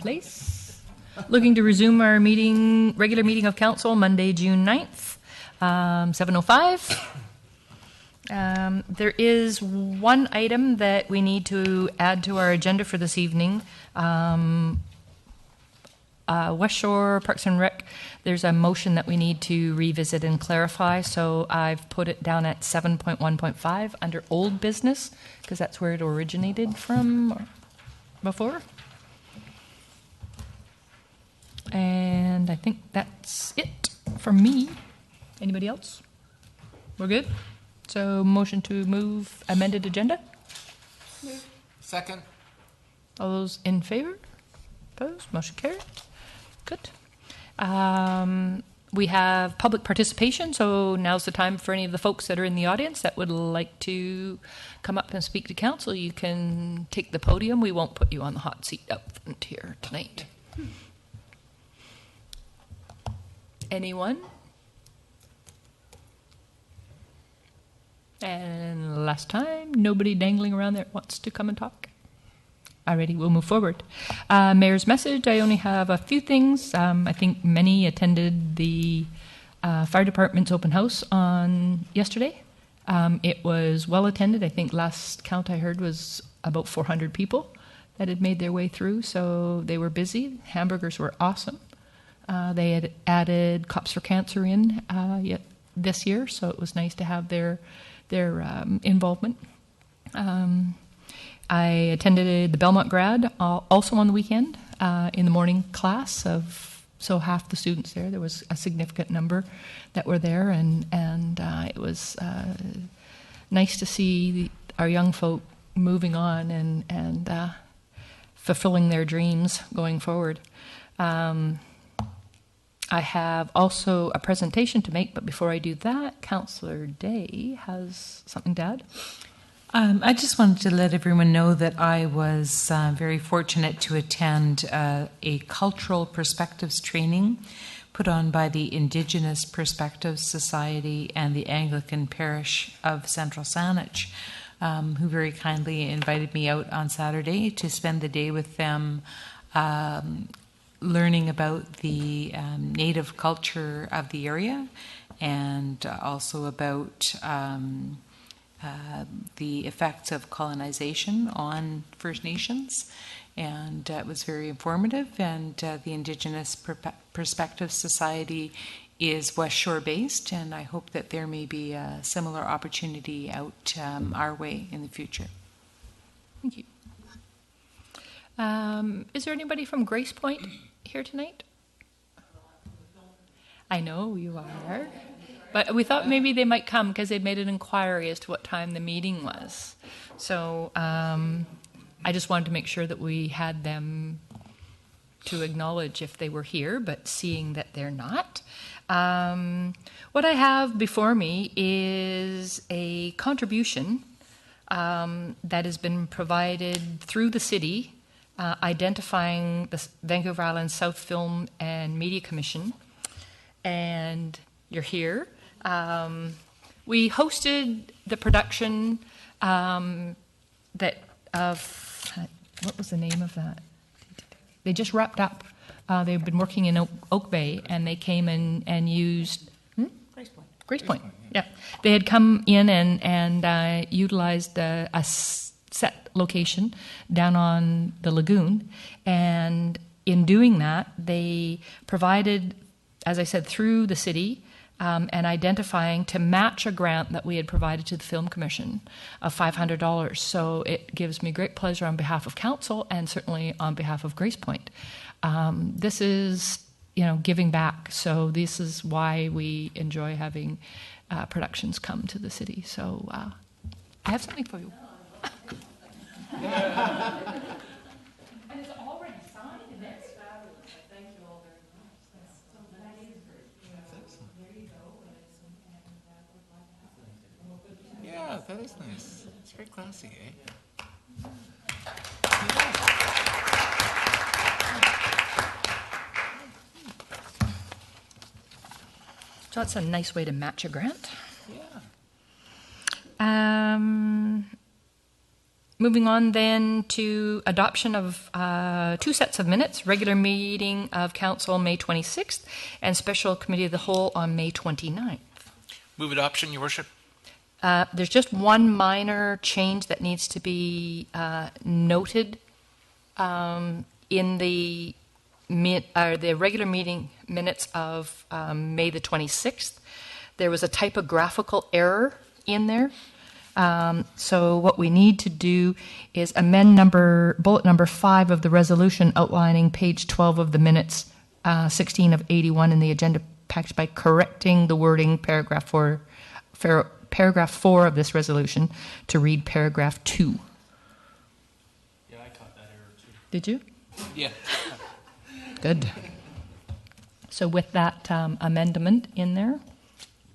place. Looking to resume our regular meeting of council Monday, June 9th, 7:05. There is one item that we need to add to our agenda for this evening. West Shore Parks and Rec, there's a motion that we need to revisit and clarify, so I've put it down at 7.1.5 under old business, because that's where it originated from before. And I think that's it from me. Anybody else? We're good? So motion to move amended agenda? Second. All those in favor? Opposed? Motion carried. Good. We have public participation, so now's the time for any of the folks that are in the audience that would like to come up and speak to council. You can take the podium. We won't put you on the hot seat up front here tonight. Anyone? And last time, nobody dangling around there wants to come and talk. Alrighty, we'll move forward. Mayor's message, I only have a few things. I think many attended the fire department's open house on yesterday. It was well attended. I think last count I heard was about 400 people that had made their way through, so they were busy. Hamburgers were awesome. They had added Cops for Cancer in this year, so it was nice to have their involvement. I attended the Belmont Grad also on the weekend in the morning class so half the students there was a significant number that were there, and it was nice to see our young folk moving on and fulfilling their dreams going forward. I have also a presentation to make, but before I do that, Councillor Day has something to add. I just wanted to let everyone know that I was very fortunate to attend a cultural perspectives training put on by the Indigenous Perspectives Society and the Anglican Parish of Central Saanich, who very kindly invited me out on Saturday to spend the day with them learning about the native culture of the area and also about the effects of colonization on First Nations, and it was very informative. And the Indigenous Perspectives Society is West Shore based, and I hope that there may be a similar opportunity out our way in the future. Thank you. Is there anybody from Grace Point here tonight? I know you are. But we thought maybe they might come because they'd made an inquiry as to what time the meeting was. So I just wanted to make sure that we had them to acknowledge if they were here, but seeing that they're not. What I have before me is a contribution that has been provided through the city, identifying the Vancouver Island South Film and Media Commission. And you're here. We hosted the production what was the name of that? They just wrapped up. They've been working in Oak Bay, and they came and used Grace Point. Yeah, they had come in and utilized a set location down on the lagoon, and in doing that, they provided, as I said, through the city. And identifying to match a grant that we had provided to the Film Commission of $500. So it gives me great pleasure on behalf of council and certainly on behalf of Grace Point. This is, giving back. So this is why we enjoy having productions come to the city. So I have something for you. And it's already signed, and that's fabulous. Thank you all very much. That is great. There you go. Yeah, that is nice. It's very classy, eh? So that's a nice way to match a grant. Yeah. Moving on then to adoption of 2 sets of minutes, regular meeting of council May 26th and special committee of the whole on May 29th. Move adoption, Your Worship. There's just one minor change that needs to be noted in the regular meeting minutes of May the 26th. There was a typographical error in there. So what we need to do is amend bullet number 5 of the resolution outlining page 12 of the minutes, 16 of 81 in the agenda package by correcting the wording paragraph 4 of this resolution to read paragraph 2. Yeah, I caught that error too. Did you? Yeah. Good. So with that amendment in there,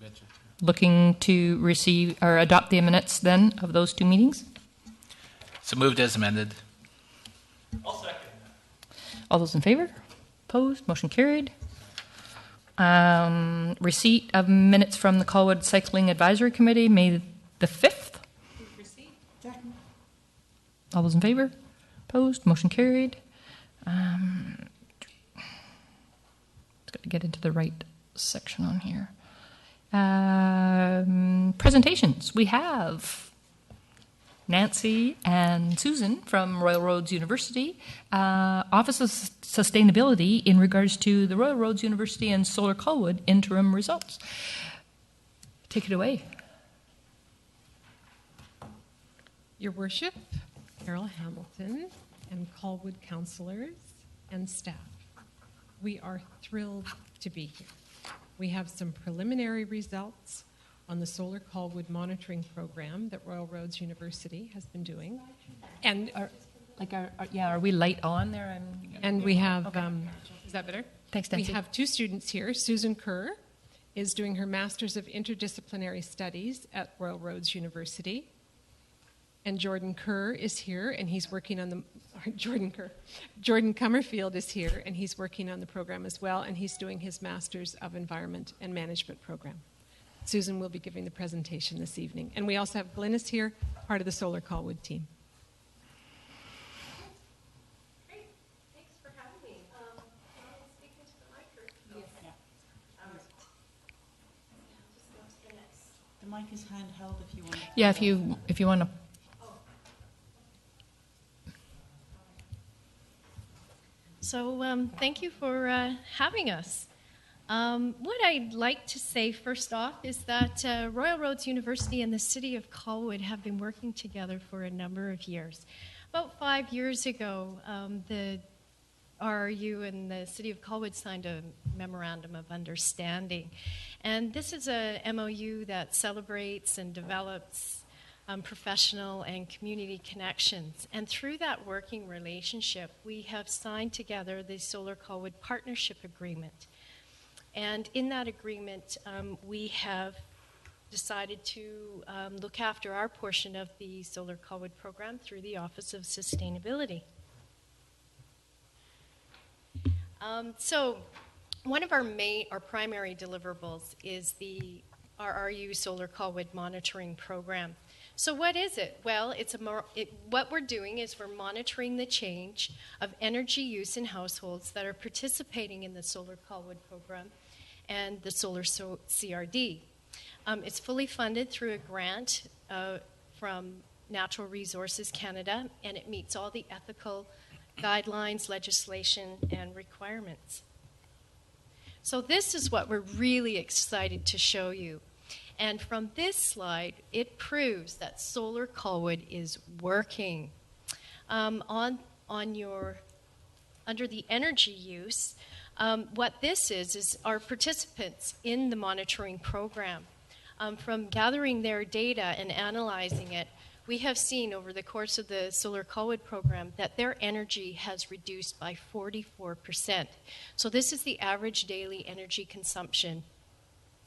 Betcha. looking to receive or adopt the minutes then of those 2 meetings. So moved as amended. I'll second. All those in favor? Opposed? Motion carried. Receipt of minutes from the Colwood Cycling Advisory Committee, May the 5th. Receipt. All those in favor? Opposed? Motion carried. It's got to get into the right section on here. Presentations. We have Nancy and Susan from Royal Roads University, Office of Sustainability in regards to the Royal Roads University and Solar Colwood interim results. Take it away. Your Worship, Carol Hamilton, and Colwood councillors and staff, we are thrilled to be here. We have some preliminary results on the Solar Colwood monitoring program that Royal Roads University has been doing. And Are we light on there? and we have, is that better? Thanks, We Nancy. have 2 students here. Susan Kerr is doing her Masters of Interdisciplinary Studies at Royal Roads University. And Jordan Kerr is here, and he's working on the, Jordan Cummerfield is here, and he's working on the program as well, and he's doing his Masters of Environment and Management program. Susan will be giving the presentation this evening. And we also have Glynis here, part of the Solar Colwood team. Great. Thanks for having me. Can I speak into the mic or? Yes. Yeah. All right. Just go to the next. The mic is handheld if you want. Yeah, if you want to. So thank you for having us. What I'd like to say first off is that Royal Roads University and the City of Colwood have been working together for a number of years. About 5 years ago, the RRU and the City of Colwood signed a Memorandum of Understanding. And this is a MOU that celebrates and develops professional and community connections. And through that working relationship, we have signed together the Solar Colwood Partnership Agreement. And in that agreement, we have decided to look after our portion of the Solar Colwood program through the Office of Sustainability. So one of our primary deliverables is the RRU Solar Colwood Monitoring Program. So what is it? Well, what we're doing is we're monitoring the change of energy use in households that are participating in the Solar Colwood program and the Solar CRD. It's fully funded through a grant from Natural Resources Canada, and it meets all the ethical guidelines, legislation, and requirements. So this is what we're really excited to show you. And from this slide, it proves that Solar Colwood is working. Under the energy use, what this is our participants in the monitoring program. From gathering their data and analyzing it, we have seen over the course of the Solar Colwood program that their energy has reduced by 44%. So this is the average daily energy consumption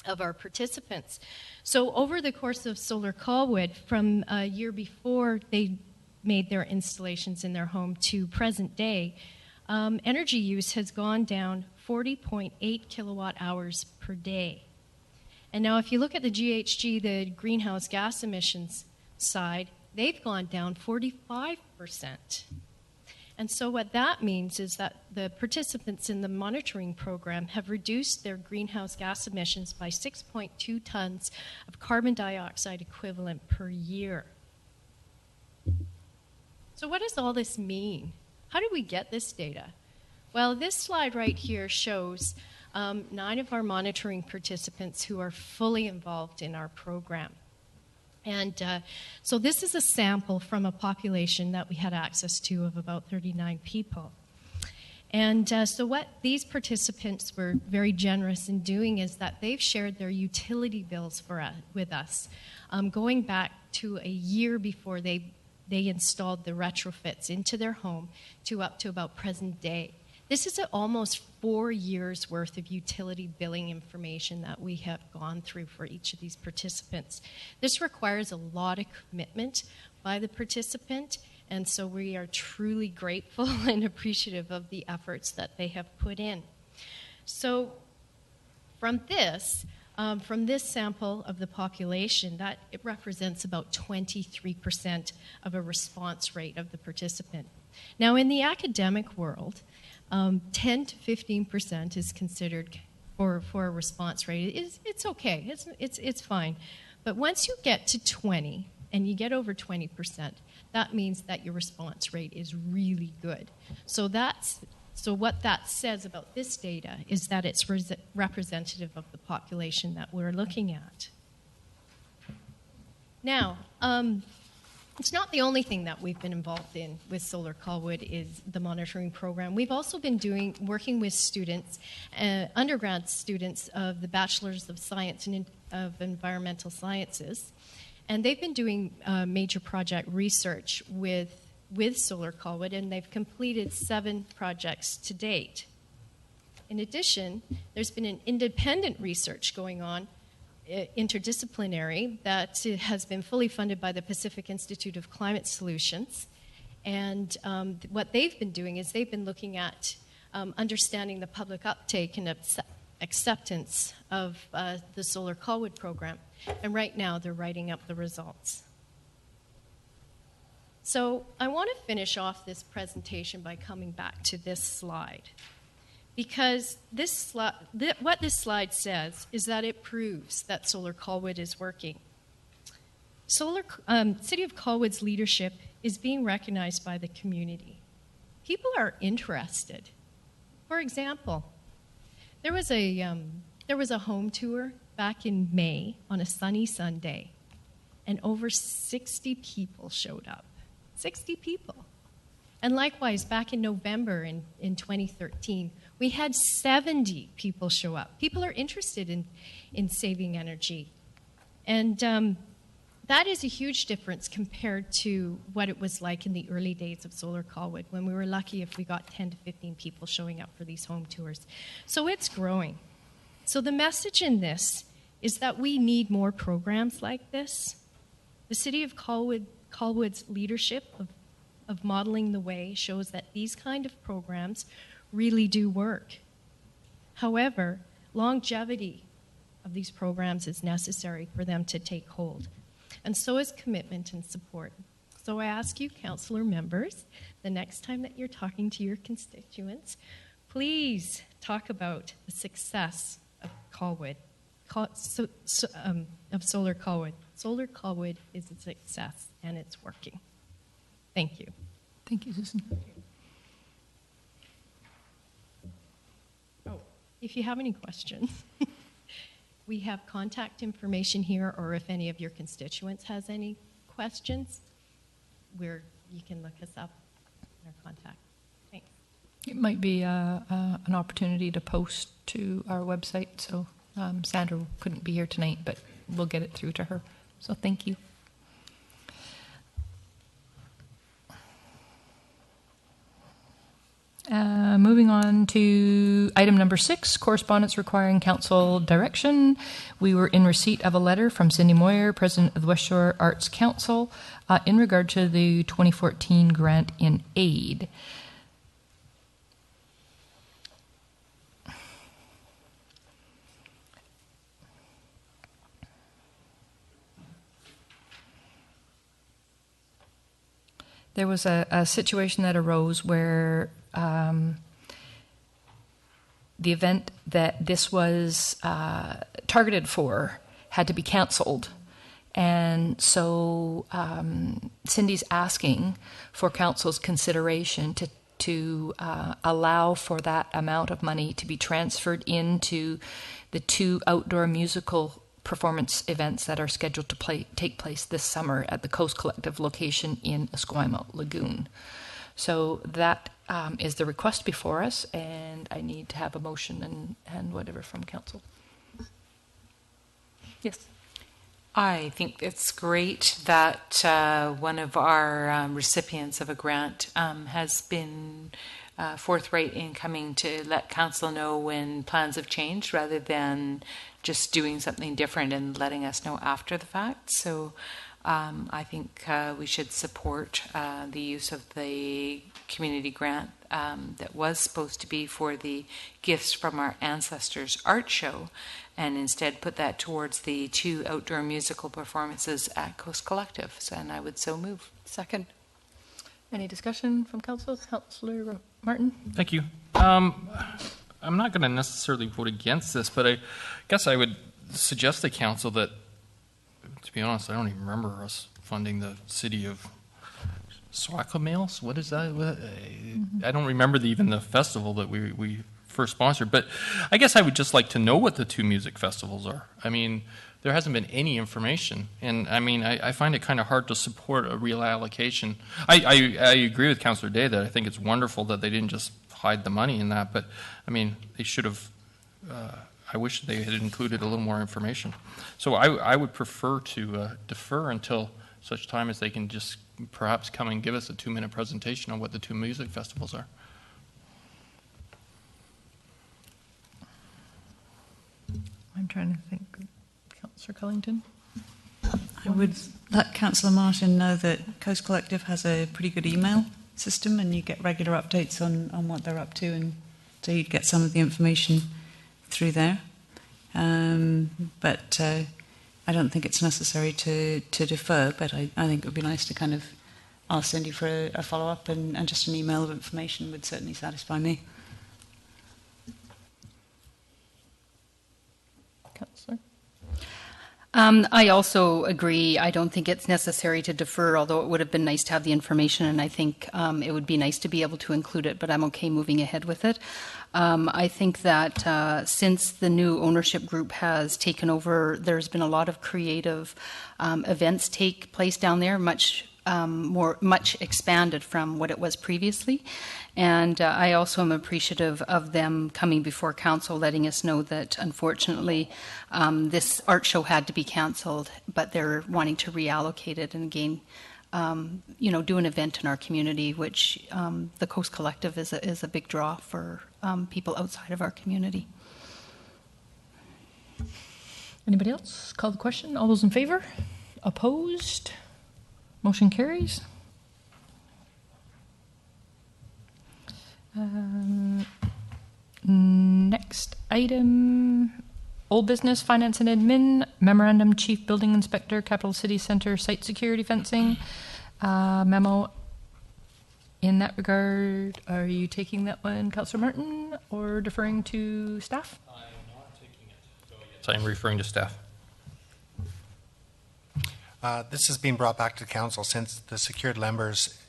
of our participants. So over the course of Solar Colwood, from a year before they made their installations in their home to present day, energy use has gone down 40.8 kilowatt hours per day. And now if you look at the GHG, the greenhouse gas emissions side, they've gone down 45%. And so what that means is that the participants in the monitoring program have reduced their greenhouse gas emissions by 6.2 tons of carbon dioxide equivalent per year. So what does all this mean? How do we get this data? Well, this slide right here shows 9 of our monitoring participants who are fully involved in our program. And so this is a sample from a population that we had access to of about 39 people. And so what these participants were very generous in doing is that they've shared their utility bills with us, going back to a year before they installed the retrofits into their home to up to about present day. This is almost 4 years worth of utility billing information that we have gone through for each of these participants. This requires a lot of commitment by the participant, and so we are truly grateful and appreciative of the efforts that they have put in. So from this sample of the population, that it represents about 23% of a response rate of the participant. Now, in the academic world, 10 to 15% is considered for a response rate. It's okay. It's fine. But once you get to 20 and you get over 20%, that means that your response rate is really good. So what that says about this data is that it's representative of the population that we're looking at. Now, it's not the only thing that we've been involved in with Solar Colwood is the monitoring program. We've also been working with students, undergrad students of the Bachelor's of Science and of Environmental Sciences, and they've been doing major project research with Solar Colwood, and they've completed 7 projects to date. In addition, there's been an independent research going on, interdisciplinary, that has been fully funded by the Pacific Institute of Climate Solutions. And what they've been doing is they've been looking at understanding the public uptake and acceptance of the Solar Colwood program. And right now they're writing up the results. So I want to finish off this presentation by coming back to this slide. Because what this slide says is that it proves that Solar Colwood is working. City of Colwood's leadership is being recognized by the community. People are interested. For example, there was a home tour back in May on a sunny Sunday, and over 60 people showed up. 60 people. And likewise, back in November in 2013, we had 70 people show up. People are interested in saving energy. And that is a huge difference compared to what it was like in the early days of Solar Colwood, when we were lucky if we got 10 to 15 people showing up for these home tours. So it's growing. So the message in this is that we need more programs like this. The City of Colwood's leadership of modeling the way shows that these kind of programs really do work. However, longevity of these programs is necessary for them to take hold, and so is commitment and support. So I ask you, councillor members, the next time that you're talking to your constituents, please talk about the success of Colwood, of Solar Colwood. Solar Colwood is a success, and it's working. Thank you. Thank you, Susan. Oh, if you have any questions, we have contact information here, or if any of your constituents has any questions, you can look us up in our contact. Thanks. It might be an opportunity to post to our website, so Sandra couldn't be here tonight, but we'll get it through to her. So thank you. Moving on to item number 6, correspondence requiring council direction. We were in receipt of a letter from Cindy Moyer, President of the West Shore Arts Council, in regard to the 2014 grant in aid. There was a situation that arose where the event that this was targeted for had to be cancelled. And so Cindy's asking for council's consideration to allow for that amount of money to be transferred into the 2 outdoor musical performance events that are scheduled to take place this summer at the Coast Collective location in Esquimalt Lagoon. So that is the request before us, and I need to have a motion and whatever from council. Yes. I think it's great that one of our recipients of a grant has been forthright in coming to let council know when plans have changed, rather than just doing something different and letting us know after the fact. So I think we should support the use of the community grant that was supposed to be for the Gifts from Our Ancestors art show, and instead put that towards the 2 outdoor musical performances at Coast Collective. And I would so move. Second. Any discussion from council? Councillor Martin? Thank you. I'm not going to necessarily vote against this, but I guess I would suggest to council that, to be honest, I don't even remember us funding the city of Swakamails. What is that? I don't remember even the festival that we first sponsored, but I guess I would just like to know what the 2 music festivals are. I mean, there hasn't been any information, and I mean, I find it kind of hard to support a real allocation. I agree with Councillor Day that I think it's wonderful that they didn't just hide the money in that, but I mean, they should have. I wish they had included a little more information. So I would prefer to defer until such time as they can just perhaps come and give us a 2-minute presentation on what the 2 music festivals are. I'm trying to think. Councillor Cullington? I would let Councillor Martin know that Coast Collective has a pretty good email system, and you get regular updates on what they're up to, and so you'd get some of the information through there. But I don't think it's necessary to defer, but I think it would be nice to kind of ask Cindy for a follow-up, and just an email of information would certainly satisfy me. Councillor? I also agree. I don't think it's necessary to defer, although it would have been nice to have the information, and I think it would be nice to be able to include it, but I'm okay moving ahead with it. I think that since the new ownership group has taken over, there's been a lot of creative events take place down there, much expanded from what it was previously. And I also am appreciative of them coming before council, letting us know that unfortunately this art show had to be cancelled, but they're wanting to reallocate it and again, do an event in our community, which the Coast Collective is a big draw for people outside of our community. Anybody else? Call the question. All those in favor? Opposed? Motion carries. Next item, old business, finance and admin, memorandum, chief building inspector, Capital City Centre, site security fencing, memo. In that regard, are you taking that one, Councillor Martin, or deferring to staff? I'm not taking it. So yes, I'm referring to staff. This has been brought back to council since the secured lenders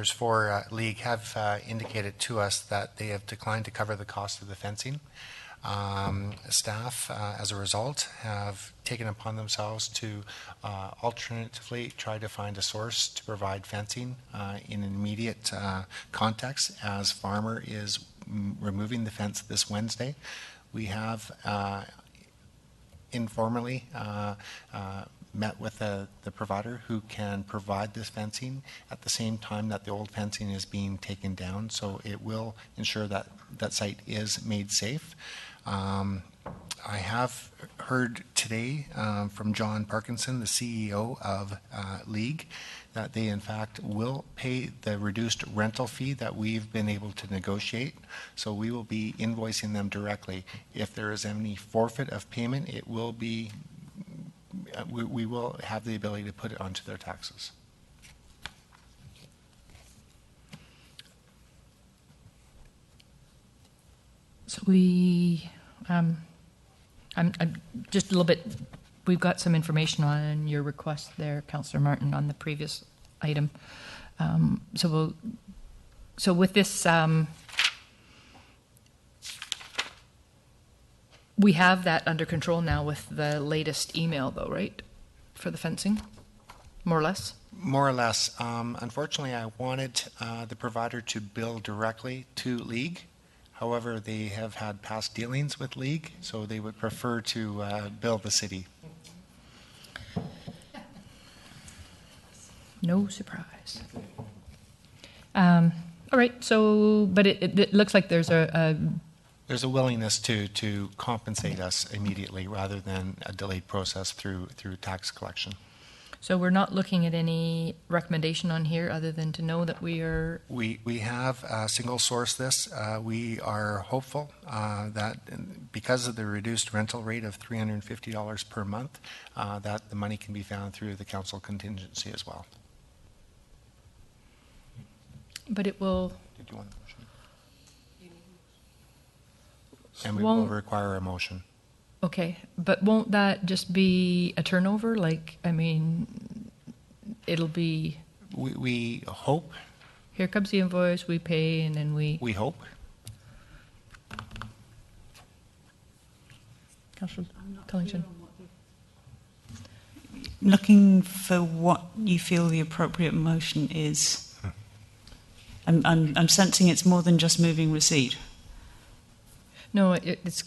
for League have indicated to us that they have declined to cover the cost of the fencing. Staff, as a result, have taken upon themselves to alternatively try to find a source to provide fencing in an immediate context, as Farmer is removing the fence this Wednesday. We have informally met with the provider who can provide this fencing at the same time that the old fencing is being taken down, so it will ensure that that site is made safe. I have heard today from John Parkinson, the CEO of League, that they in fact will pay the reduced rental fee that we've been able to negotiate. So we will be invoicing them directly. If there is any forfeit of payment, it will be, we will have the ability to put it onto their taxes. So I'm just a little bit, we've got some information on your request there, Councillor Martin, on the previous item. So with this, we have that under control now with the latest email though, right? For the fencing, more or less? More or less. Unfortunately, I wanted the provider to bill directly to League. However, they have had past dealings with League, so they would prefer to bill the city. No surprise. All right, so, but it looks like there's There's a willingness to compensate us immediately rather than a delayed process through tax collection. so we're not looking at any recommendation on here other than to know that we are. We have single sourced this. We are hopeful that because of the reduced rental rate of $350 per month, that the money can be found through the council contingency as well. But it will. Did you want a motion? And we will require a motion. Okay, but won't that just be a turnover? Like, I mean, it'll be. We hope. Here comes the invoice, we pay, and then we. We hope. Councillor Cullington. Looking for what you feel the appropriate motion is. I'm sensing it's more than just moving receipt. No, it's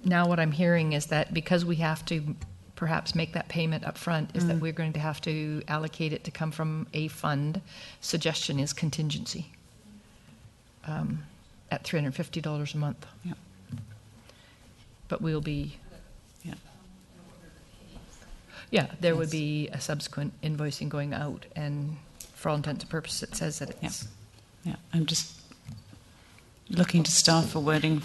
now what I'm hearing is that because we have to perhaps make that payment up front, is that we're going to have to allocate it to come from a fund. Suggestion is contingency at $350 a month. Yeah. But we'll be. Yeah. Yeah, there would be a subsequent invoicing going out, and for all intents and purposes, it says that it's. Yeah, I'm just looking to staff for wording.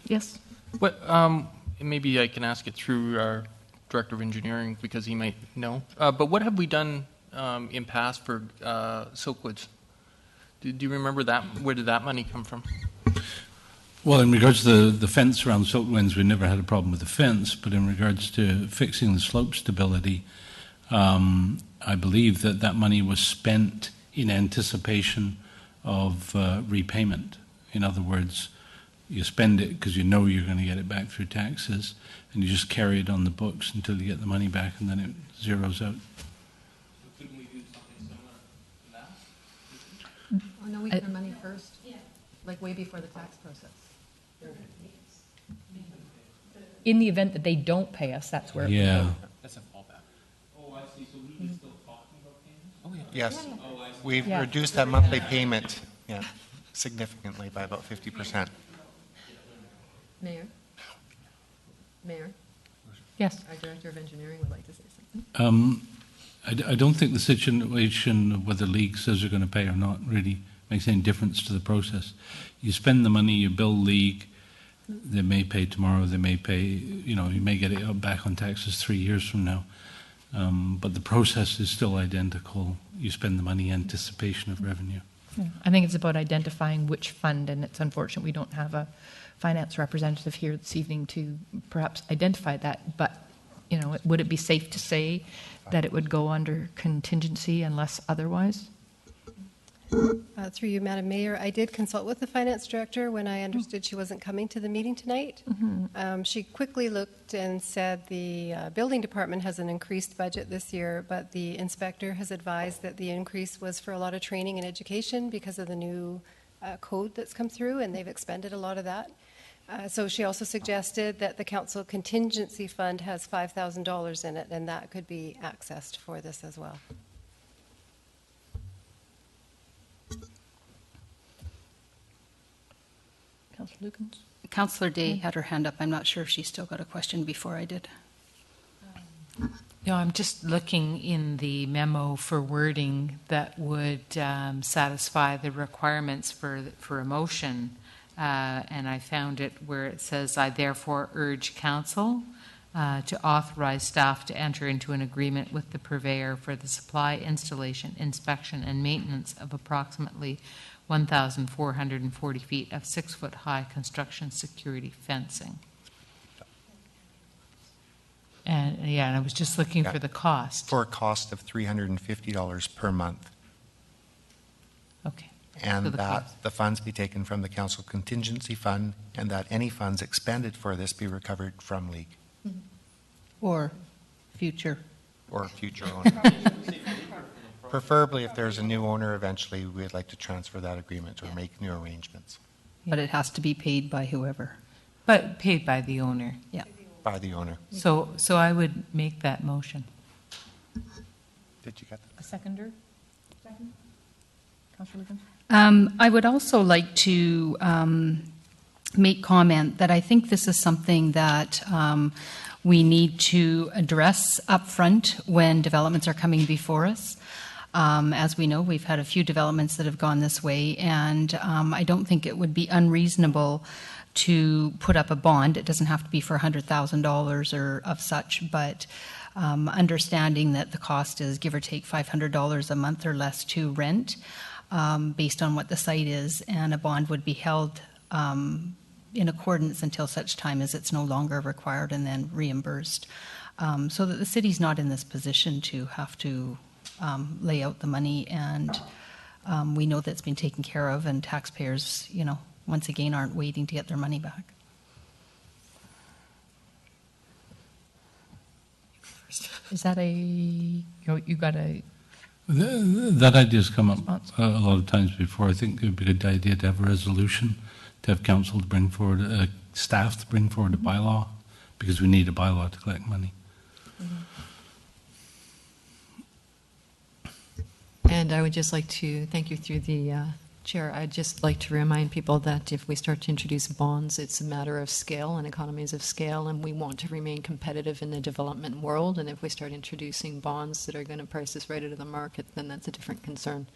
Yes. What, maybe I can ask it through our Director of Engineering because he might know. But what have we done in past for Silkwoods? Do you remember that? Where did that money come from? Well, in regards to the fence around Silkwoods, we never had a problem with the fence, but in regards to fixing the slope stability, I believe that money was spent in anticipation of repayment. In other words, you spend it because you know you're going to get it back through taxes, and you just carry it on the books until you get the money back, and then it zeroes out. Couldn't we do something similar to that? Oh, no, we get our money first, like way before the tax process. In the event that they don't pay us, that's where. Yeah. That's a fallback. Oh, I see. So we still talking about payments? Oh, yeah. Yes. Oh, I see. We've Yeah. reduced that monthly payment, significantly by about 50%. Mayor, Yes. our Director of Engineering would like to say something. I don't think the situation of whether League says they're going to pay or not really makes any difference to the process. You spend the money, you bill League, they may pay tomorrow, they may pay, you may get it back on taxes 3 years from now. But the process is still identical. You spend the money in anticipation of revenue. Yeah. I think it's about identifying which fund, and it's unfortunate we don't have a finance representative here this evening to perhaps identify that. But, would it be safe to say that it would go under contingency unless otherwise? Through you, Madam Mayor, I did consult with the finance director when I understood she wasn't coming to the meeting tonight. She quickly looked and said the building department has an increased budget this year, but the inspector has advised that the increase was for a lot of training and education because of the new code that's come through, and they've expended a lot of that. So she also suggested that the council contingency fund has $5,000 in it, and that could be accessed for this as well. Councillor Lukens? Councillor Day had her hand up. I'm not sure if she still got a question before I did. No, I'm just looking in the memo for wording that would satisfy the requirements for a motion. And I found it where it says, I therefore urge council to authorize staff to enter into an agreement with the purveyor for the supply, installation, inspection, and maintenance of approximately 1,440 feet of 6-foot-high construction security fencing. And yeah, and I was just looking for the cost. For a cost of $350 per month. Okay. And So the that cost. the funds be taken from the council contingency fund, and that any funds expended for this be recovered from league Or future. or future owner. Preferably, if there's a new owner, eventually we'd like to transfer that agreement or make new arrangements But it has to be paid by whoever. But paid by the owner. Yeah. by the owner. So I would make that motion. Did you get that? A seconder? Second? Councillor Lukens? I would also like to make comment that I think this is something that we need to address upfront when developments are coming before us. As we know, we've had a few developments that have gone this way, and I don't think it would be unreasonable to put up a bond. It doesn't have to be for $100,000 or of such, but understanding that the cost is give or take $500 a month or less to rent based on what the site is, and a bond would be held in accordance until such time as it's no longer required and then reimbursed, so that the city's not in this position to have to lay out the money, and we know that it's been taken care of, and taxpayers, once again, aren't waiting to get their money back. Is that you got a, That idea's come up a lot of times before. I think it would be a good idea to have a resolution, to have council to bring forward, staff to bring forward a bylaw, because we need a bylaw to collect money. And I would just like to thank you through the chair. I'd just like to remind people that if we start to introduce bonds, it's a matter of scale and economies of scale, and we want to remain competitive in the development world. And if we start introducing bonds that are going to price us right out of the market, then that's a different concern.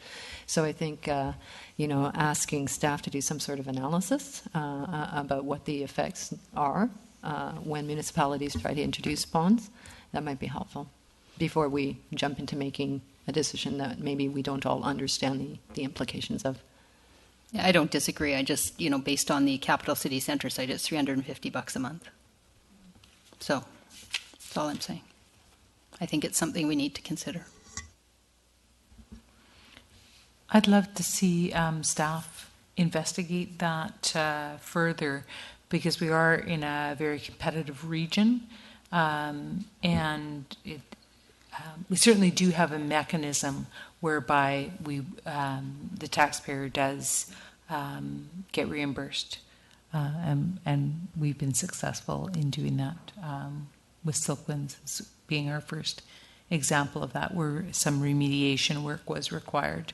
So I think, asking staff to do some sort of analysis about what the effects are when municipalities try to introduce bonds, that might be helpful before we jump into making a decision that maybe we don't all understand the implications of. Yeah, I don't disagree. I just, based on the Capital City Centre site, it's $350 a month. So that's all I'm saying. I think it's something we need to consider. I'd love to see staff investigate that further, because we are in a very competitive region, and we certainly do have a mechanism whereby the taxpayer does get reimbursed, and we've been successful in doing that with Silkwinds being our first example of that, where some remediation work was required,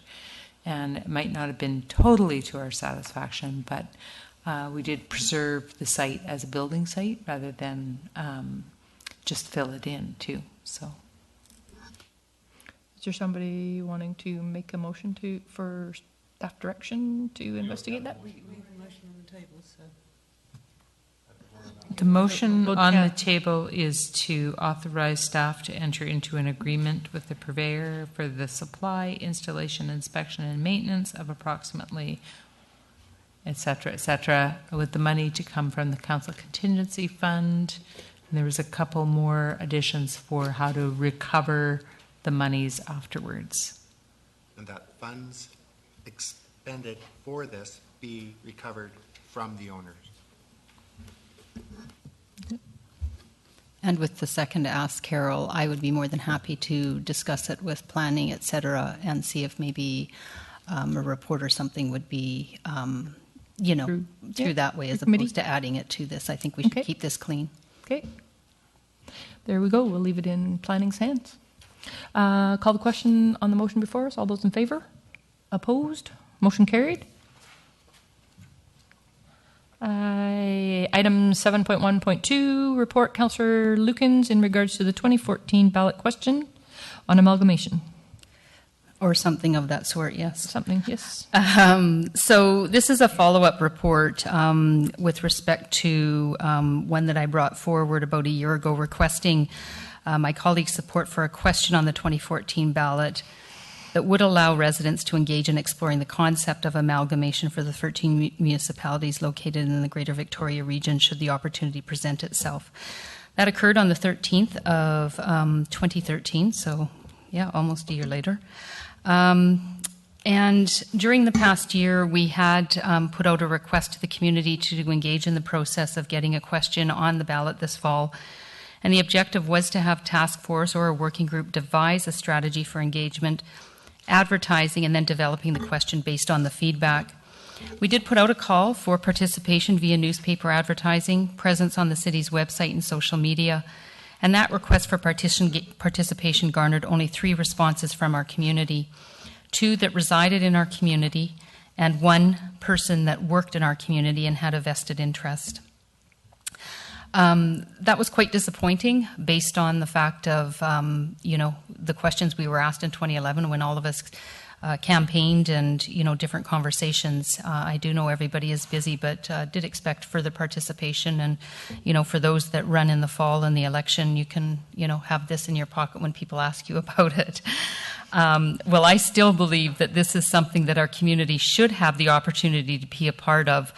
and it might not have been totally to our satisfaction, but we did preserve the site as a building site rather than just fill it in too. So. is there somebody wanting to make a motion for staff direction to investigate that? We have a motion on the table, so. The motion Well, on yeah. the table is to authorize staff to enter into an agreement with the purveyor for the supply, installation, inspection, and maintenance of approximately, et cetera, with the money to come from the council contingency fund. And there was a couple more additions for how to recover the monies afterwards. And that funds expended for this be recovered from the owners. And with the second ask, Carol, I would be more than happy to discuss it with planning, et cetera, and see if maybe a report or something would be, through that way, as committee. opposed to adding it to this. I think we should Okay. keep this clean. Okay. There we go. We'll leave it in planning's hands. Call the question on the motion before us. All those in favor? Opposed? Motion carried. Item 7.1.2, report Councillor Lukens in regards to the 2014 ballot question on amalgamation. Or something of that sort, yes. Something, yes. So this is a follow-up report with respect to one that I brought forward about a year ago, requesting my colleagues' support for a question on the 2014 ballot that would allow residents to engage in exploring the concept of amalgamation for the 13 municipalities located in the Greater Victoria region should the opportunity present itself. That occurred on the 13th of 2013, so yeah, almost a year later. And during the past year, we had put out a request to the community to engage in the process of getting a question on the ballot this fall. And the objective was to have task force or a working group devise a strategy for engagement, advertising, and then developing the question based on the feedback. We did put out a call for participation via newspaper advertising, presence on the city's website and social media, and that request for participation garnered only 3 responses from our community. 2 that resided in our community, and 1 person that worked in our community and had a vested interest. That was quite disappointing based on the fact of, the questions we were asked in 2011 when all of us campaigned and, different conversations. I do know everybody is busy, but did expect further participation. And, for those that run in the fall in the election, you can, have this in your pocket when people ask you about it. Well, I still believe that this is something that our community should have the opportunity to be a part of.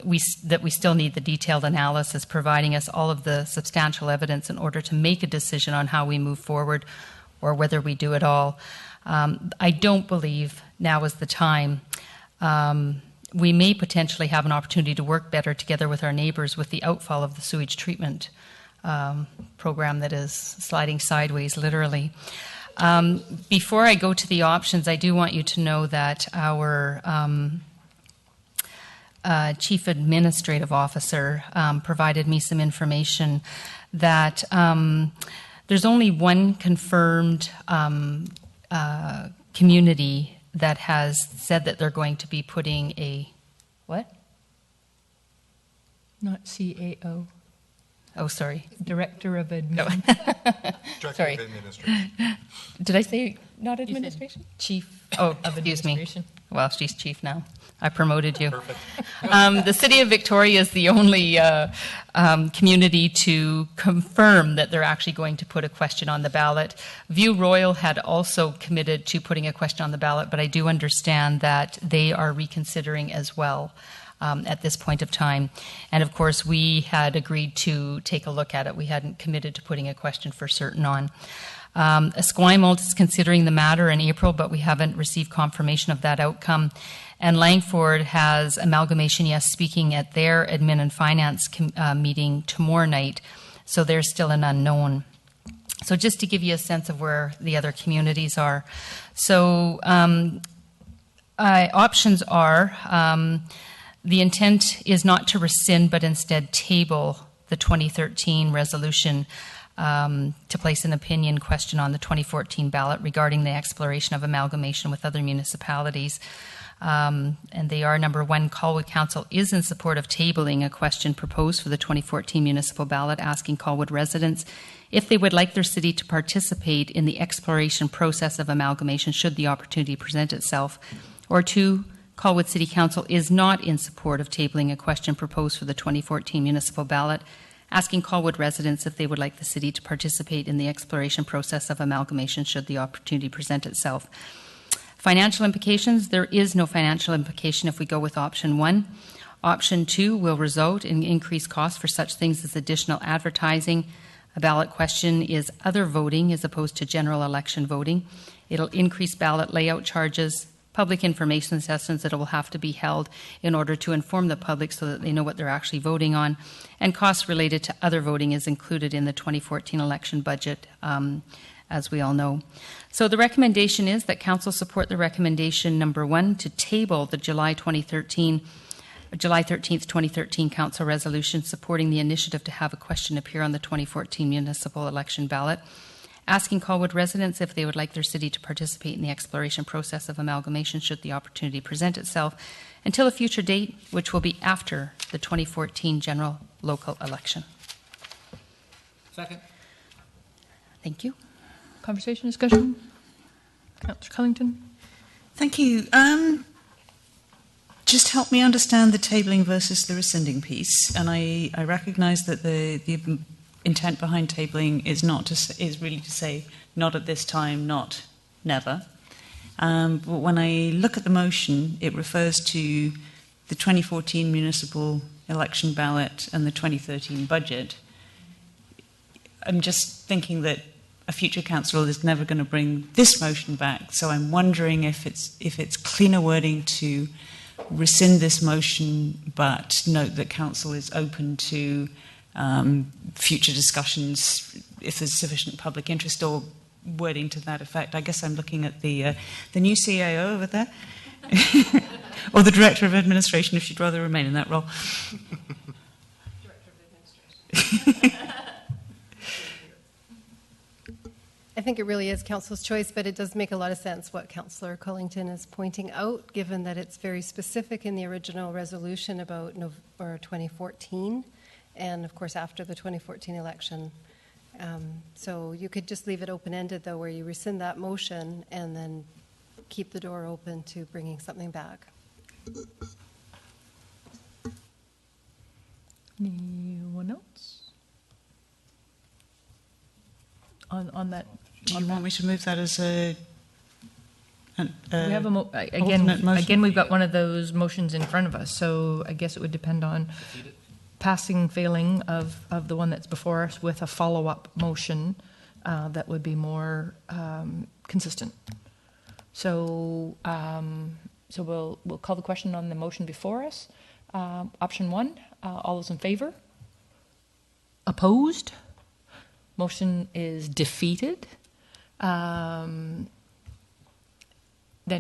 We still need the detailed analysis providing us all of the substantial evidence in order to make a decision on how we move forward or whether we do it all. I don't believe now is the time. We may potentially have an opportunity to work better together with our neighbours with the outfall of the sewage treatment program that is sliding sideways, literally. Before I go to the options, I do want you to know that our Chief Administrative Officer provided me some information that there's only one confirmed community that has said that they're going to be putting a, what? Not CAO. Oh, sorry. Director of Director Sorry. of Administration. Did I say not administration? Chief Oh, of excuse me. Administration. Well, she's chief now. I promoted you. Perfect. The City of Victoria is the only community to confirm that they're actually going to put a question on the ballot. View Royal had also committed to putting a question on the ballot, but I do understand that they are reconsidering as well at this point of time. And of course, we had agreed to take a look at it. We hadn't committed to putting a question for certain on. Esquimalt is considering the matter in April, but we haven't received confirmation of that outcome. And Langford has Amalgamation Yes speaking at their admin and finance meeting tomorrow night, so they're still an unknown. So just to give you a sense of where the other communities are. So options are, the intent is not to rescind, but instead table the 2013 resolution to place an opinion question on the 2014 ballot regarding the exploration of amalgamation with other municipalities. And they are, number 1, Colwood Council is in support of tabling a question proposed for the 2014 municipal ballot asking Colwood residents if they would like their city to participate in the exploration process of amalgamation should the opportunity present itself. Or 2, Colwood City Council is not in support of tabling a question proposed for the 2014 municipal ballot asking Colwood residents if they would like the city to participate in the exploration process of amalgamation should the opportunity present itself. Financial implications, there is no financial implication if we go with option 1. Option 2 will result in increased costs for such things as additional advertising. A ballot question is other voting as opposed to general election voting. It'll increase ballot layout charges, public information sessions that will have to be held in order to inform the public so that they know what they're actually voting on, and costs related to other voting is included in the 2014 election budget, as we all know. So the recommendation is that Council support the recommendation number 1 to table the July 13th, 2013 Council resolution supporting the initiative to have a question appear on the 2014 municipal election ballot, asking Colwood residents if they would like their city to participate in the exploration process of amalgamation should the opportunity present itself, until a future date, which will be after the 2014 general local election. Second. Thank you. Conversation, discussion? Councillor Cullington? Thank you. Just help me understand the tabling versus the rescinding piece. And I recognise that the intent behind tabling is really to say not at this time, not never. But when I look at the motion, it refers to the 2014 municipal election ballot and the 2013 budget. I'm just thinking that a future councillor is never going to bring this motion back. So I'm wondering if it's cleaner wording to rescind this motion, but note that council is open to future discussions if there's sufficient public interest, or wording to that effect. I guess I'm looking at the new CIO over there, or the Director of Administration, if she'd rather remain in that role. Director of Administration. I think it really is council's choice, but it does make a lot of sense what Councillor Cullington is pointing out, given that it's very specific in the original resolution about 2014, and of course after the 2014 election. So you could just leave it open-ended, though, where you rescind that motion and then keep the door open to bringing something back. Anyone else? On that? Do you want me to move that as a... We have a again, we've got one of those motions in front of us, so I guess it would depend on passing, failing of the one that's before us with a follow-up motion that would be more consistent. So we'll call the question on the motion before us. Option 1, all those in favour? Opposed? Motion is defeated. Then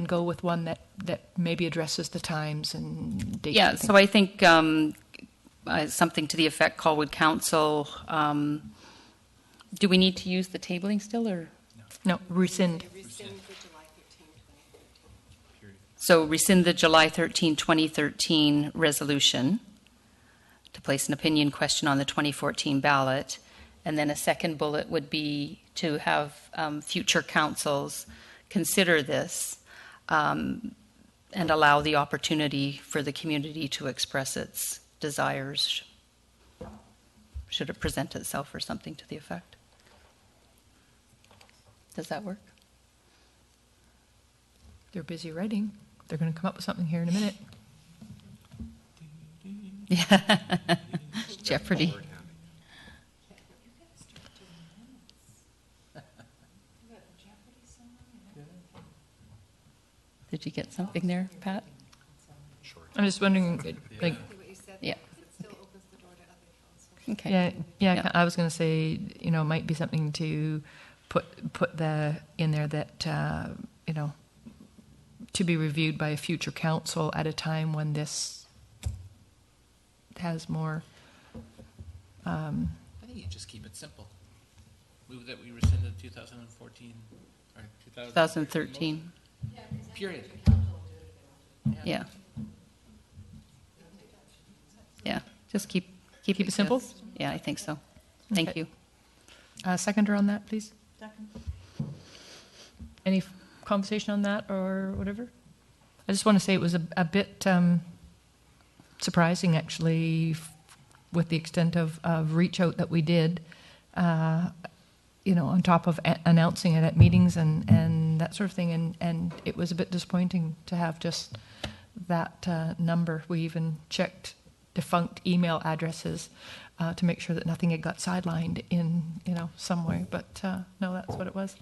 go with one that maybe addresses the times and dates. Yeah, so I think something to the effect, Colwood Council, do we need to use the tabling still, or? No, rescind. So rescind the July 13, 2013 resolution to place an opinion question on the 2014 ballot. And then a second bullet would be to have future councils consider this and allow the opportunity for the community to express its desires should it present itself, or something to the effect. Does that work? They're busy writing. They're going to come up with something here in a minute. Yeah. Jeopardy. Did you get something there, Pat? I'm just wondering, like, yeah. Okay. Yeah. Yeah. I was going to say, it might be something to put in there that to be reviewed by a future council at a time when this has more. I think you just keep it simple. Move that we rescinded 2014 or 2013. Period. Yeah. Yeah. Just keep it simple? Yeah, I think so. Thank Okay. you. Seconder on that, please. Second. Any conversation on that or whatever? I just want to say it was a bit surprising, actually, with the extent of reach out that we did. On top of announcing it at meetings and that sort of thing. And it was a bit disappointing to have just that number. We even checked defunct email addresses to make sure that nothing had got sidelined in, some way. But no, that's what it was.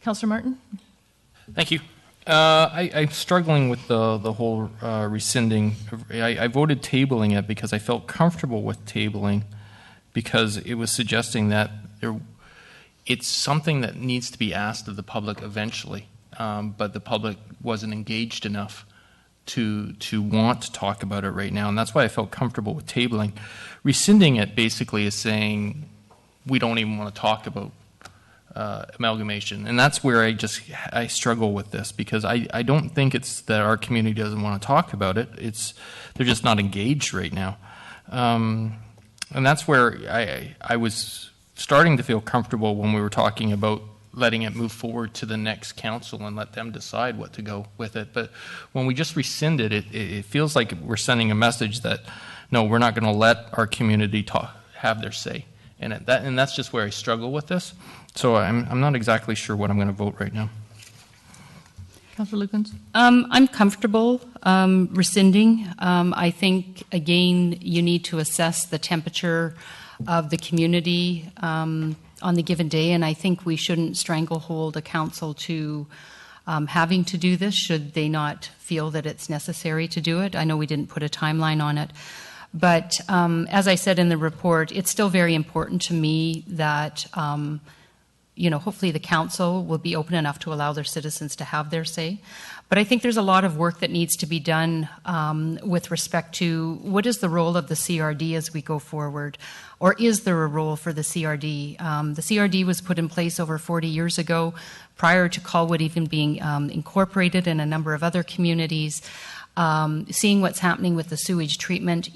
Councillor Martin? Thank you. I'm struggling with the whole rescinding. I voted tabling it because I felt comfortable with tabling, because it was suggesting that it's something that needs to be asked of the public eventually, but the public wasn't engaged enough to want to talk about it right now, and that's why I felt comfortable with tabling. Rescinding it basically is saying we don't even want to talk about amalgamation, and that's where I struggle with this, because I don't think it's that our community doesn't want to talk about it. They're just not engaged right now, and that's where I was starting to feel comfortable when we were talking about letting it move forward to the next council and let them decide what to go with it. But when we just rescind it, it feels like we're sending a message that, no, we're not going to let our community have their say. And that's just where I struggle with this. So I'm not exactly sure what I'm going to vote right now. Councillor Lukens? I'm comfortable rescinding. I think, again, you need to assess the temperature of the community on the given day, and I think we shouldn't stranglehold a council to having to do this should they not feel that it's necessary to do it. I know we didn't put a timeline on it, but as I said in the report, it's still very important to me that hopefully the council will be open enough to allow their citizens to have their say. But I think there's a lot of work that needs to be done with respect to what is the role of the CRD as we go forward, or is there a role for the CRD? The CRD was put in place over 40 years ago, prior to Colwood even being incorporated in a number of other communities. Seeing what's happening with the sewage treatment,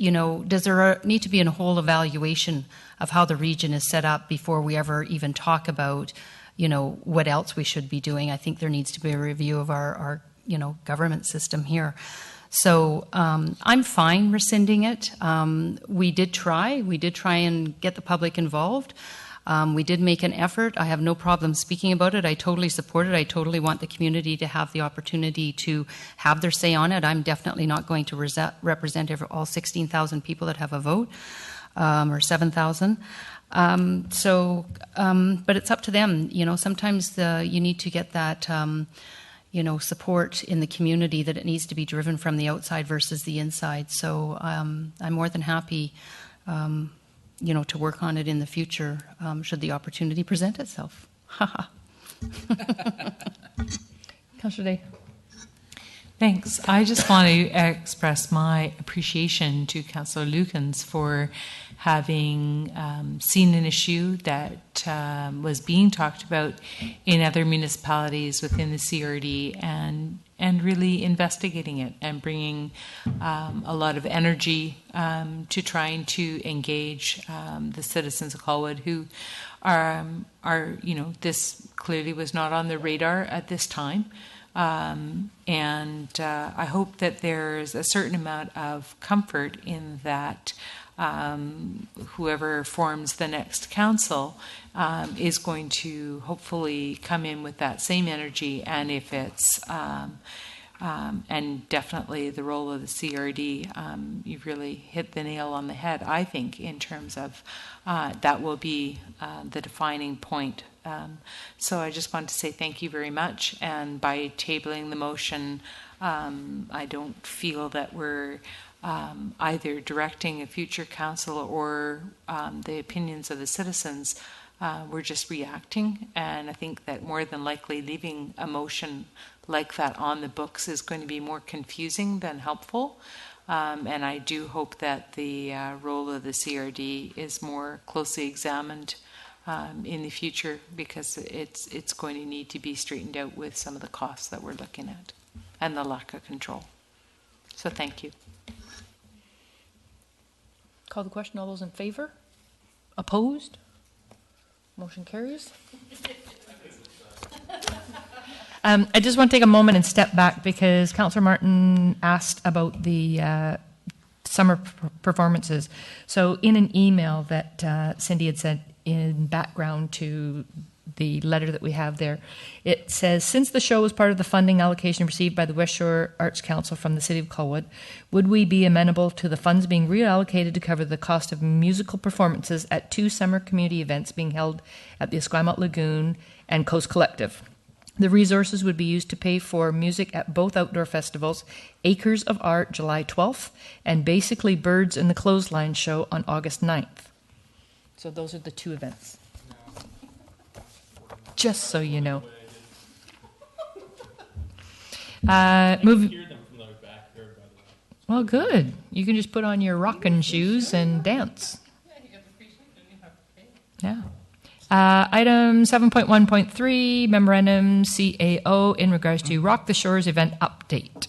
does there need to be a whole evaluation of how the region is set up before we ever even talk about, what else we should be doing? I think there needs to be a review of our government system here. So I'm fine rescinding it. We did try and get the public involved. We did make an effort. I have no problem speaking about it. I totally support it. I totally want the community to have the opportunity to have their say on it. I'm definitely not going to represent all 16,000 people that have a vote, or 7,000. But it's up to them. Sometimes you need to get that, support in the community, that it needs to be driven from the outside versus the inside. So I'm more than happy to work on it in the future, should the opportunity present itself. Councillor Day. Thanks. I just want to express my appreciation to Councillor Lukens for having seen an issue that was being talked about in other municipalities within the CRD and really investigating it and bringing a lot of energy to trying to engage the citizens of Colwood who are this clearly was not on the radar at this time. And I hope that there's a certain amount of comfort in that whoever forms the next council is going to hopefully come in with that same energy. And if it's, and definitely the role of the CRD, you've really hit the nail on the head, I think, in terms of that will be the defining point. So I just want to say thank you very much. And by tabling the motion, I don't feel that we're either directing a future council or the opinions of the citizens. We're just reacting. And I think that more than likely leaving a motion like that on the books is going to be more confusing than helpful. And I do hope that the role of the CRD is more closely examined in the future, because it's going to need to be straightened out with some of the costs that we're looking at and the lack of control. So thank you. Call the question. All those in favour? Opposed? Motion carries. I just want to take a moment and step back, because Councillor Martin asked about the summer performances. So in an email that Cindy had sent in background to the letter that we have there, it says, since the show was part of the funding allocation received by the West Shore Arts Council from the City of Colwood, would we be amenable to the funds being reallocated to cover the cost of musical performances at 2 summer community events being held at the Esquimalt Lagoon and Coast Collective? The resources would be used to pay for music at both outdoor festivals, Acres of Art, July 12th, and Basically Birds in the Clothesline Show on August 9th. So those are the 2 events. Just so you know. Well, good. You can just put on your rocking shoes and dance. Yeah. Item 7.1.3, Memorandum CAO in regards to Rock the Shores event update.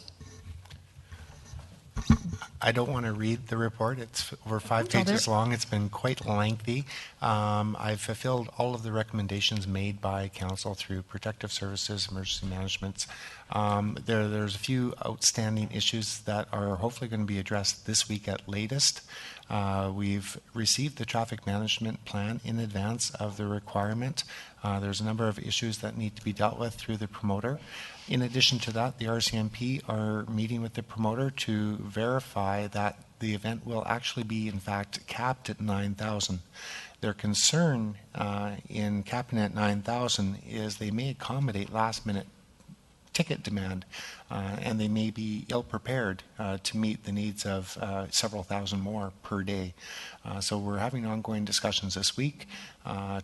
I don't want to read the report. It's over 5 pages long. It's been quite lengthy. I've fulfilled all of the recommendations made by Council through Protective Services, Emergency Management. There's a few outstanding issues that are hopefully going to be addressed this week at latest. We've received the traffic management plan in advance of the requirement. There's a number of issues that need to be dealt with through the promoter. In addition to that, the RCMP are meeting with the promoter to verify that the event will actually be, in fact, capped at 9,000. Their concern in capping at 9,000 is they may accommodate last-minute ticket demand, and they may be ill-prepared to meet the needs of several thousand more per day. So we're having ongoing discussions this week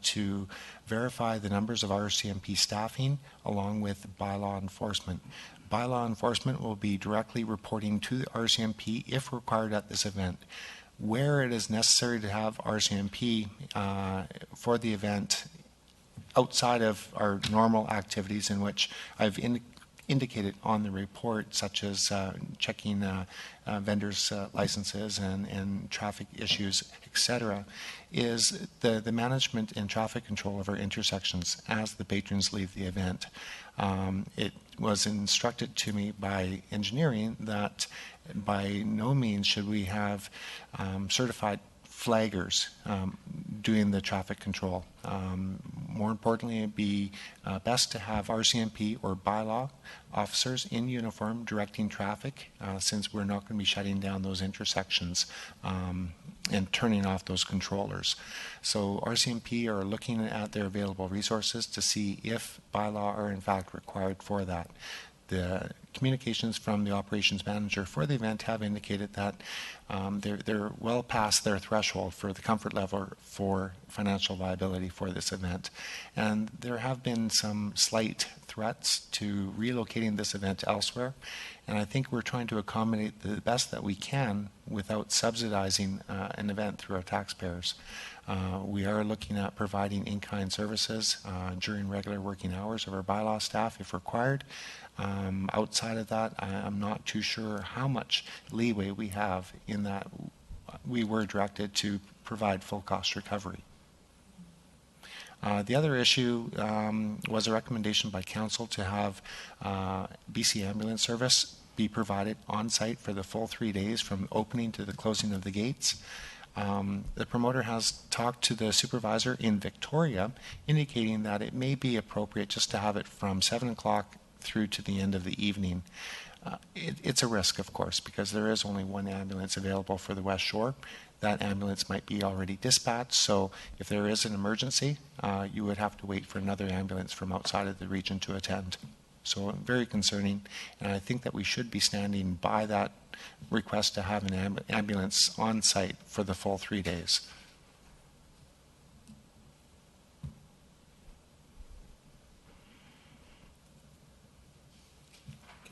to verify the numbers of RCMP staffing along with bylaw enforcement. Bylaw enforcement will be directly reporting to the RCMP if required at this event. Where it is necessary to have RCMP for the event outside of our normal activities, in which I've indicated on the report, such as checking vendors' licenses and traffic issues, etc., is the management and traffic control of our intersections as the patrons leave the event. It was instructed to me by engineering that by no means should we have certified flaggers doing the traffic control. More importantly, it'd be best to have RCMP or bylaw officers in uniform directing traffic, since we're not going to be shutting down those intersections and turning off those controllers. So RCMP are looking at their available resources to see if bylaw are in fact required for that. The communications from the operations manager for the event have indicated that they're well past their threshold for the comfort level for financial viability for this event. And there have been some slight threats to relocating this event elsewhere. And I think we're trying to accommodate the best that we can without subsidizing an event through our taxpayers. We are looking at providing in-kind services during regular working hours of our bylaw staff if required. Outside of that, I'm not too sure how much leeway we have in that we were directed to provide full cost recovery. The other issue was a recommendation by council to have BC ambulance service be provided on site for the full 3 days from opening to the closing of the gates. The promoter has talked to the supervisor in Victoria, indicating that it may be appropriate just to have it from 7 o'clock through to the end of the evening. It's a risk, of course, because there is only one ambulance available for the West Shore. That ambulance might be already dispatched, so if there is an emergency, you would have to wait for another ambulance from outside of the region to attend. So very concerning, and I think that we should be standing by that request to have an ambulance on site for the full 3 days.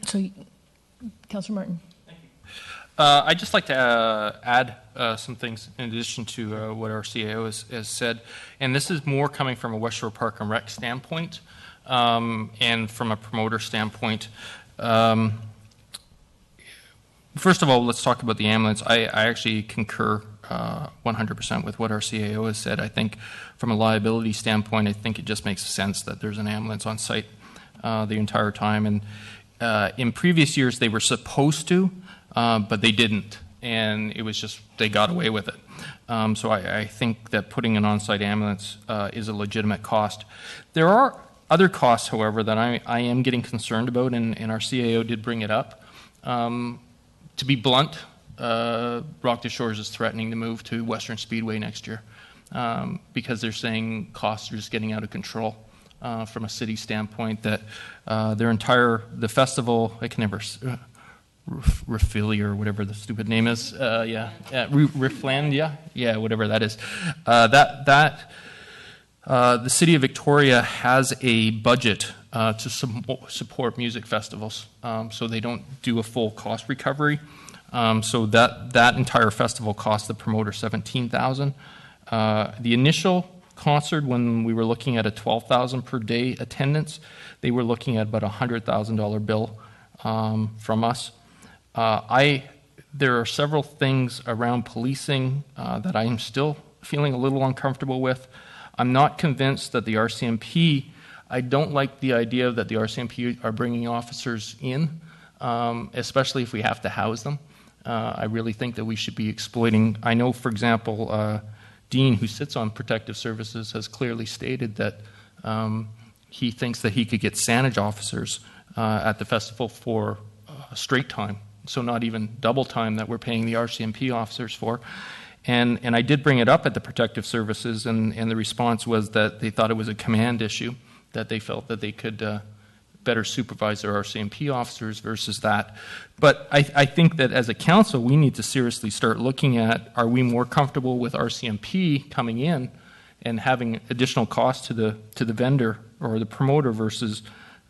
So, Councillor Martin. I'd just like to add some things in addition to what our CAO has said, and this is more coming from a West Shore Park and Rec standpoint and from a promoter standpoint. First of all, let's talk about the ambulance. I actually concur 100% with what our CAO has said. I think from a liability standpoint, I think it just makes sense that there's an ambulance on site the entire time. And in previous years, they were supposed to, but they didn't. And it was just, they got away with it. So I think that putting an on-site ambulance is a legitimate cost. There are other costs, however, that I am getting concerned about, and our CAO did bring it up. To be blunt, Rock des Shores is threatening to move to Western Speedway next year because they're saying costs are just getting out of control from a city standpoint, that the festival, I can never, Rafili or whatever the stupid name is, Rifflandia, whatever that is, the city of Victoria has a budget to support music festivals, so they don't do a full cost recovery. So that entire festival cost the promoter $17,000. The initial concert, when we were looking at a $12,000 per day attendance, they were looking at about a $100,000 bill from us. There are several things around policing that I am still feeling a little uncomfortable with. I'm not convinced that the RCMP, I don't like the idea that the RCMP are bringing officers in, especially if we have to house them. I really think that we should be exploiting. I know, for example, Dean, who sits on protective services, has clearly stated that He thinks that he could get sandage officers at the festival for straight time, so not even double time that we're paying the RCMP officers for. And I did bring it up at the Protective Services, and the response was that they thought it was a command issue, that they felt that they could better supervise their RCMP officers versus that. But I think that as a council, we need to seriously start looking at, are we more comfortable with RCMP coming in and having additional costs to the vendor or the promoter versus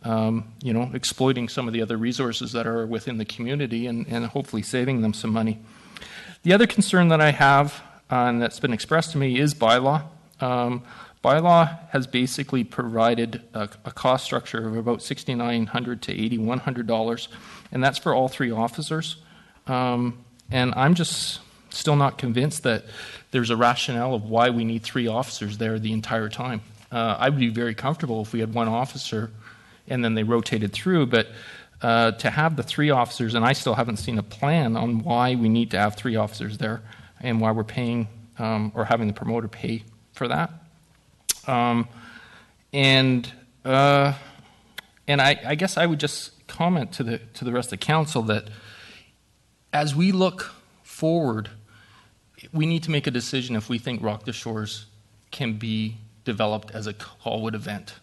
exploiting some of the other resources that are within the community and hopefully saving them some money. The other concern that I have, and that's been expressed to me, is bylaw. Bylaw has basically provided a cost structure of about $6,900 to $8,100, and that's for all 3 officers. And I'm just still not convinced that there's a rationale of why we need 3 officers there the entire time. I would be very comfortable if we had 1 officer and then they rotated through, but to have the 3 officers, and I still haven't seen a plan on why we need to have 3 officers there and why we're paying or having the promoter pay for that. And I guess I would just comment to the rest of the council that as we look forward, we need to make a decision if we think Rock the Shores can be developed as a Colwood event.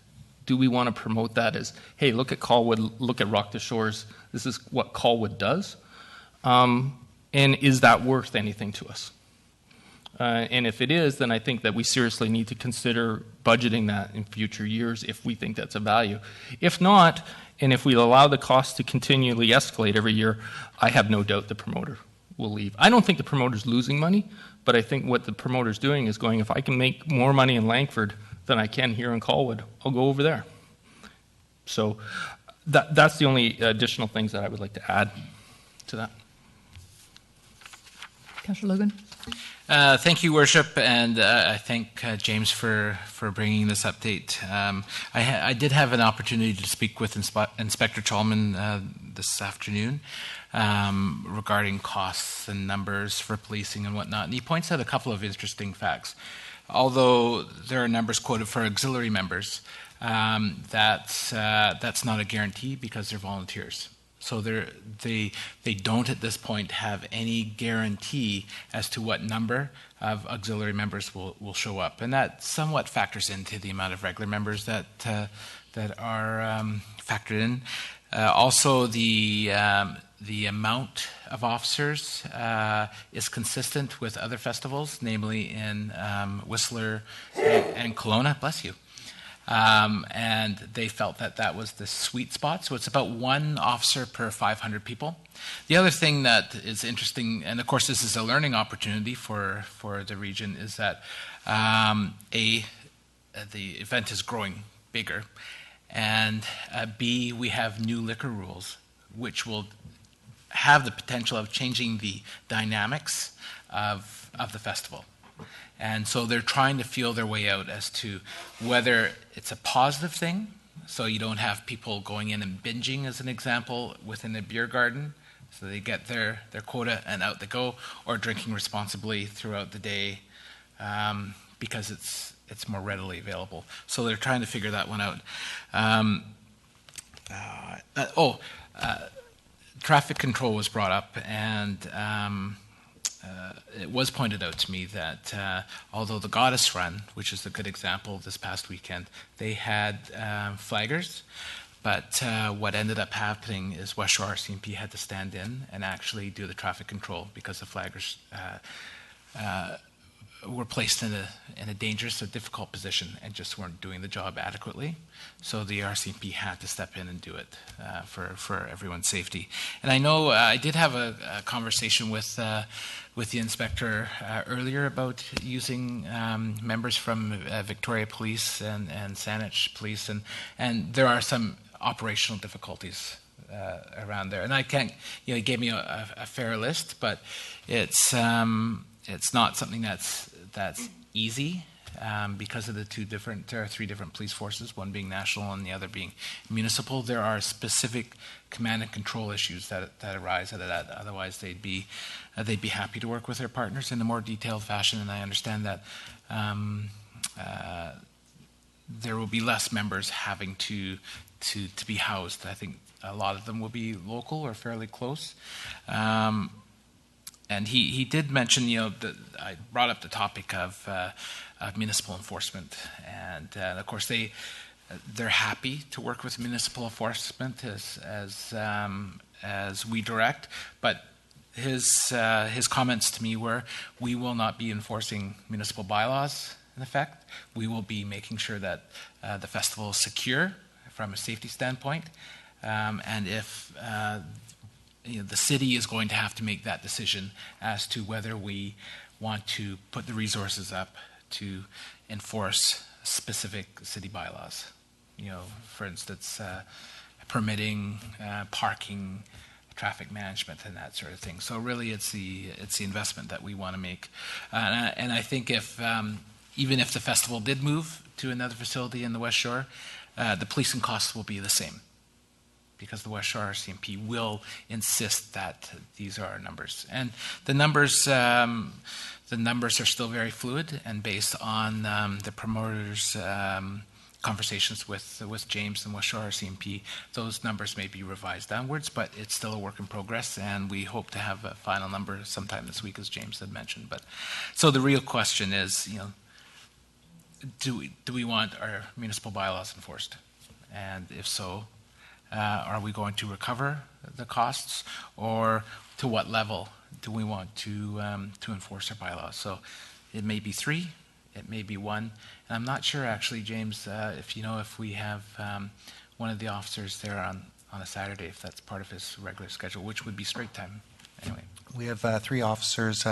Do we want to promote that as, hey, look at Colwood, look at Rock the Shores, this is what Colwood does? And is that worth anything to us? And if it is, then I think that we seriously need to consider budgeting that in future years if we think that's a value. If not, and if we allow the cost to continually escalate every year, I have no doubt the promoter will leave. I don't think the promoter's losing money, but I think what the promoter's doing is going, if I can make more money in Langford than I can here in Colwood, I'll go over there. So that's the only additional things that I would like to add to that. Councillor Logan. Thank you, Worship, and I thank James for bringing this update. I did have an opportunity to speak with Inspector Chalman this afternoon regarding costs and numbers for policing and whatnot, and he points out a couple of interesting facts. Although there are numbers quoted for auxiliary members, that's not a guarantee because they're volunteers. So they don't at this point have any guarantee as to what number of auxiliary members will show up, and that somewhat factors into the amount of regular members that are factored in. Also, the amount of officers is consistent with other festivals, namely in Whistler and Kelowna. Bless you. And they felt that was the sweet spot. So it's about 1 officer per 500 people. The other thing that is interesting, and of course this is a learning opportunity for the region, is that the event is growing bigger, and B, we have new liquor rules, which will have the potential of changing the dynamics of the festival. And so they're trying to feel their way out as to whether it's a positive thing, so you don't have people going in and binging, as an example, within a beer garden, so they get their quota and out they go, or drinking responsibly throughout the day because it's more readily available. So they're trying to figure that one out. Traffic control was brought up, and it was pointed out to me that although the Goddess Run, which is a good example this past weekend, they had flaggers, but what ended up happening is West Shore RCMP had to stand in and actually do the traffic control because the flaggers were placed in a dangerous or difficult position and just weren't doing the job adequately. So the RCMP had to step in and do it for everyone's safety. And I know I did have a conversation with the inspector earlier about using members from Victoria Police and Saanich Police, and there are some operational difficulties around there. And I can't, he gave me a fair list, but it's not something that's easy because of there are 3 different police forces, one being national and the other being municipal. There are specific command and control issues that arise out of that. Otherwise, they'd be happy to work with their partners in a more detailed fashion. And I understand that there will be less members having to be housed. I think a lot of them will be local or fairly close. And he did mention, that I brought up the topic of municipal enforcement, and of course they're happy to work with municipal enforcement as we direct. But his comments to me were, we will not be enforcing municipal bylaws in effect. We will be making sure that the festival is secure from a safety standpoint, and if the city is going to have to make that decision as to whether we want to put the resources up to enforce specific city bylaws. For instance, permitting, parking, traffic management, and that sort of thing. So really, it's the investment that we want to make. And I think even if the festival did move to another facility in the West Shore, the policing costs will be the same, because the West Shore RCMP will insist that these are our numbers. And the numbers are still very fluid and based on the promoters' conversations with James and West Shore RCMP. Those numbers may be revised downwards, but it's still a work in progress, and we hope to have a final number sometime this week, as James had mentioned. But so the real question is, do we want our municipal bylaws enforced? And if so, are we going to recover the costs, or to what level do we want to enforce our bylaws? So it may be 3, it may be 1, and I'm not sure actually, James, if we have one of the officers there on a Saturday, if that's part of his regular schedule, which would be straight time anyway. We have 3 officers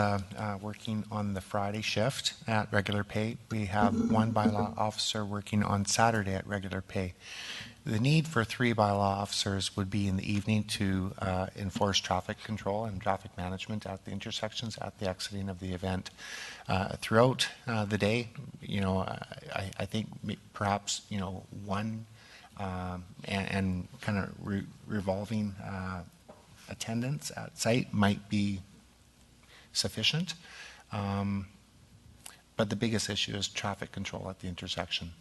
working on the Friday shift at regular pay. We have 1 bylaw officer working on Saturday at regular pay. The need for 3 bylaw officers would be in the evening to enforce traffic control and traffic management at the intersections at the exiting of the event. Throughout the day, I think perhaps 1 and kind of revolving attendance at site might be sufficient. But the biggest issue is traffic control at the intersection.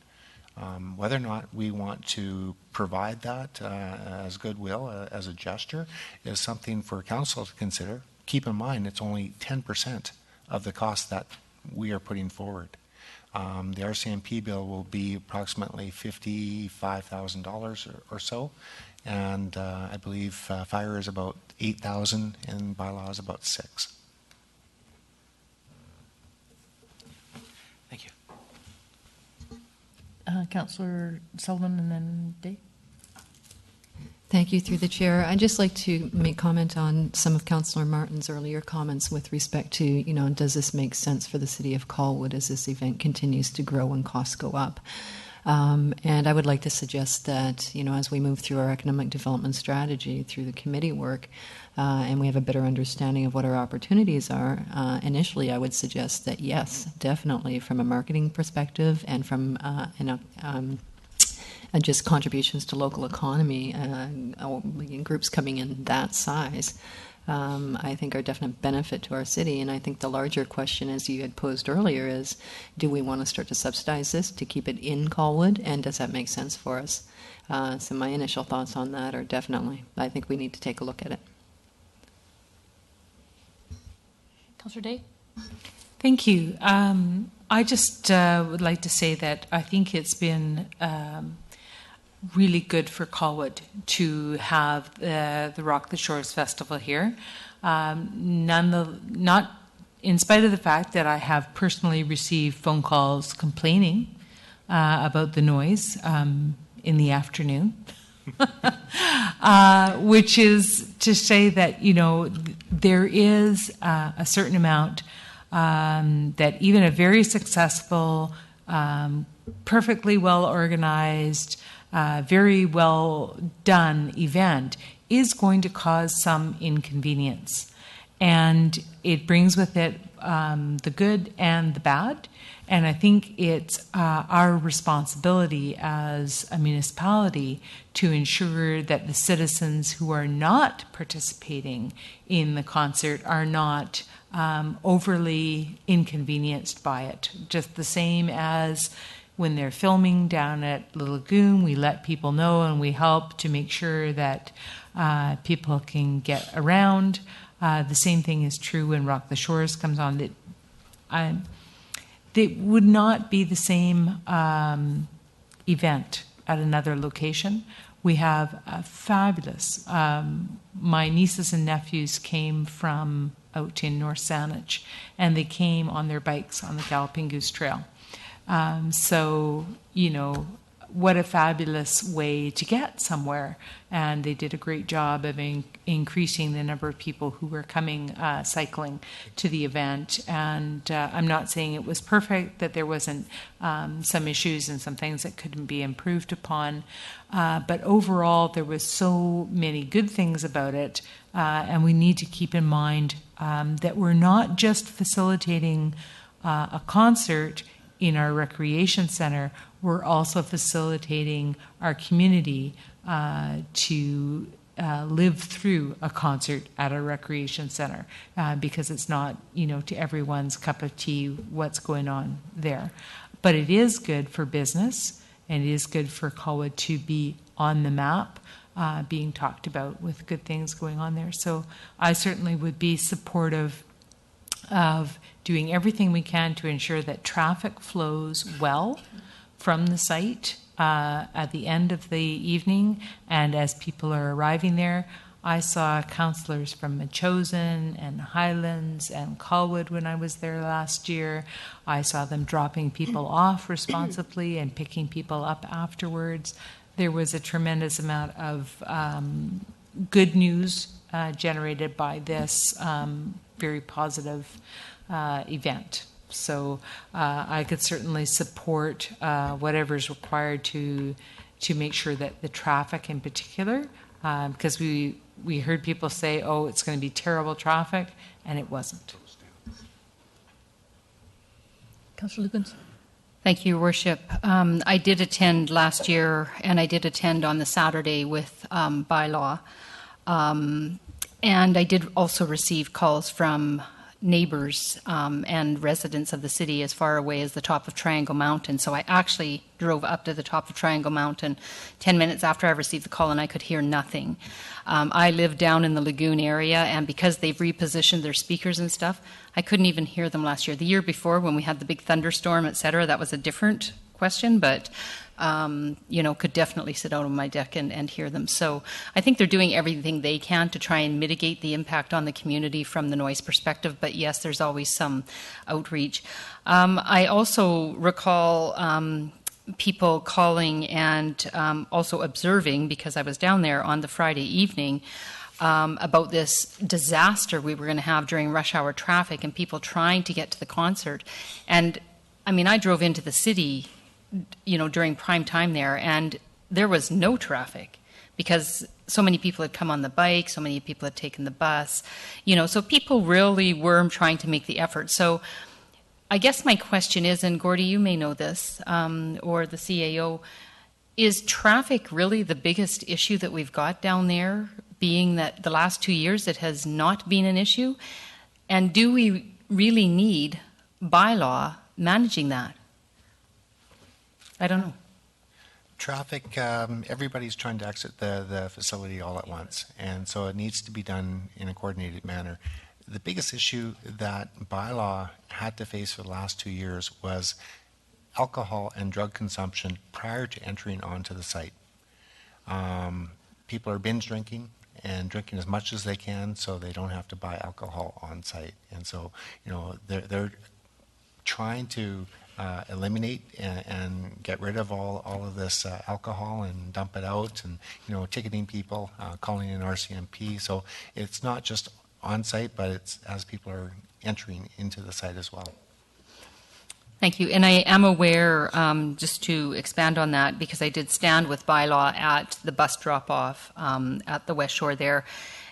Whether or not we want to provide that as goodwill, as a gesture, is something for council to consider. Keep in mind, it's only 10% of the cost that we are putting forward. The RCMP bill will be approximately $55,000 or so, and I believe fire is about $8,000 and bylaw is about $6,000. Thank you. Councillor Sullivan and then Dave. Thank you, through the chair. I'd just like to make comment on some of Councillor Martin's earlier comments with respect to, does this make sense for the city of Colwood as this event continues to grow and costs go up? And I would like to suggest that, as we move through our economic development strategy through the committee work, and we have a better understanding of what our opportunities are, initially I would suggest that yes, definitely from a marketing perspective and from and just contributions to local economy, groups coming in that size, I think are a definite benefit to our city. And I think the larger question, as you had posed earlier, is do we want to start to subsidize this to keep it in Colwood, and does that make sense for us? So my initial thoughts on that are definitely, I think we need to take a look at it. Councillor Day? Thank you. I just would like to say that I think it's been really good for Colwood to have the Rock the Shores Festival here. Not in spite of the fact that I have personally received phone calls complaining about the noise in the afternoon, which is to say that, there is a certain amount that even a very successful, perfectly well organized, very well done event is going to cause some inconvenience. And it brings with it the good and the bad. And I think it's our responsibility as a municipality to ensure that the citizens who are not participating in the concert are not overly inconvenienced by it. Just the same as when they're filming down at the lagoon, we let people know and we help to make sure that people can get around. The same thing is true when Rock the Shores comes on. It would not be the same event at another location. We have a fabulous, my nieces and nephews came from out in North Saanich, and they came on their bikes on the Galloping Goose Trail. So, you know, what a fabulous way to get somewhere. And they did a great job of increasing the number of people who were coming cycling to the event. And I'm not saying it was perfect, that there wasn't some issues and some things that couldn't be improved upon. But overall, there was so many good things about it. And we need to keep in mind that we're not just facilitating a concert in our recreation center, we're also facilitating our community to live through a concert at a recreation center because it's not, you know, to everyone's cup of tea what's going on there. But it is good for business, and it is good for Colwood to be on the map, being talked about with good things going on there. So I certainly would be supportive of doing everything we can to ensure that traffic flows well from the site at the end of the evening and as people are arriving there. I saw councillors from Machosen and Highlands and Colwood when I was there last year. I saw them dropping people off responsibly and picking people up afterwards. There was a tremendous amount of good news generated by this very positive event. So I could certainly support whatever is required to make sure that the traffic in particular, because we heard people say, oh, it's going to be terrible traffic, and it wasn't. Councillor Lukens. Thank you, Your Worship. I did attend last year, and I did attend on the Saturday with bylaw. And I did also receive calls from neighbors and residents of the city as far away as the top of Triangle Mountain. So I actually drove up to the top of Triangle Mountain 10 minutes after I received the call, and I could hear nothing. I live down in the lagoon area, and because they've repositioned their speakers and stuff, I couldn't even hear them last year. The year before, when we had the big thunderstorm, et cetera, that was a different question, but you know, could definitely sit out on my deck and hear them. So I think they're doing everything they can to try and mitigate the impact on the community from the noise perspective. But yes, there's always some outreach. I also recall people calling and also observing, because I was down there on the Friday evening, about this disaster we were going to have during rush hour traffic and people trying to get to the concert. And I mean, I drove into the city, you know, during prime time there, and there was no traffic because so many people had come on the bike, so many people had taken the bus, you know, so people really were trying to make the effort. So I guess my question is, and Gordy, you may know this, or the CAO, is traffic really the biggest issue that we've got down there, being that the last 2 years it has not been an issue? And do we really need bylaw managing that? I don't know. Traffic, everybody's trying to exit the facility all at once, and so it needs to be done in a coordinated manner. The biggest issue that bylaw had to face for the last 2 years was alcohol and drug consumption prior to entering onto the site. People are binge drinking and drinking as much as they can so they don't have to buy alcohol on site. And so, you know, they're trying to eliminate and get rid of all of this alcohol and dump it out, and, you know, ticketing people, calling in RCMP. So it's not just on site, but it's as people are entering into the site as well. Thank you. And I am aware, just to expand on that, because I did stand with bylaw at the bus drop-off at the West Shore there.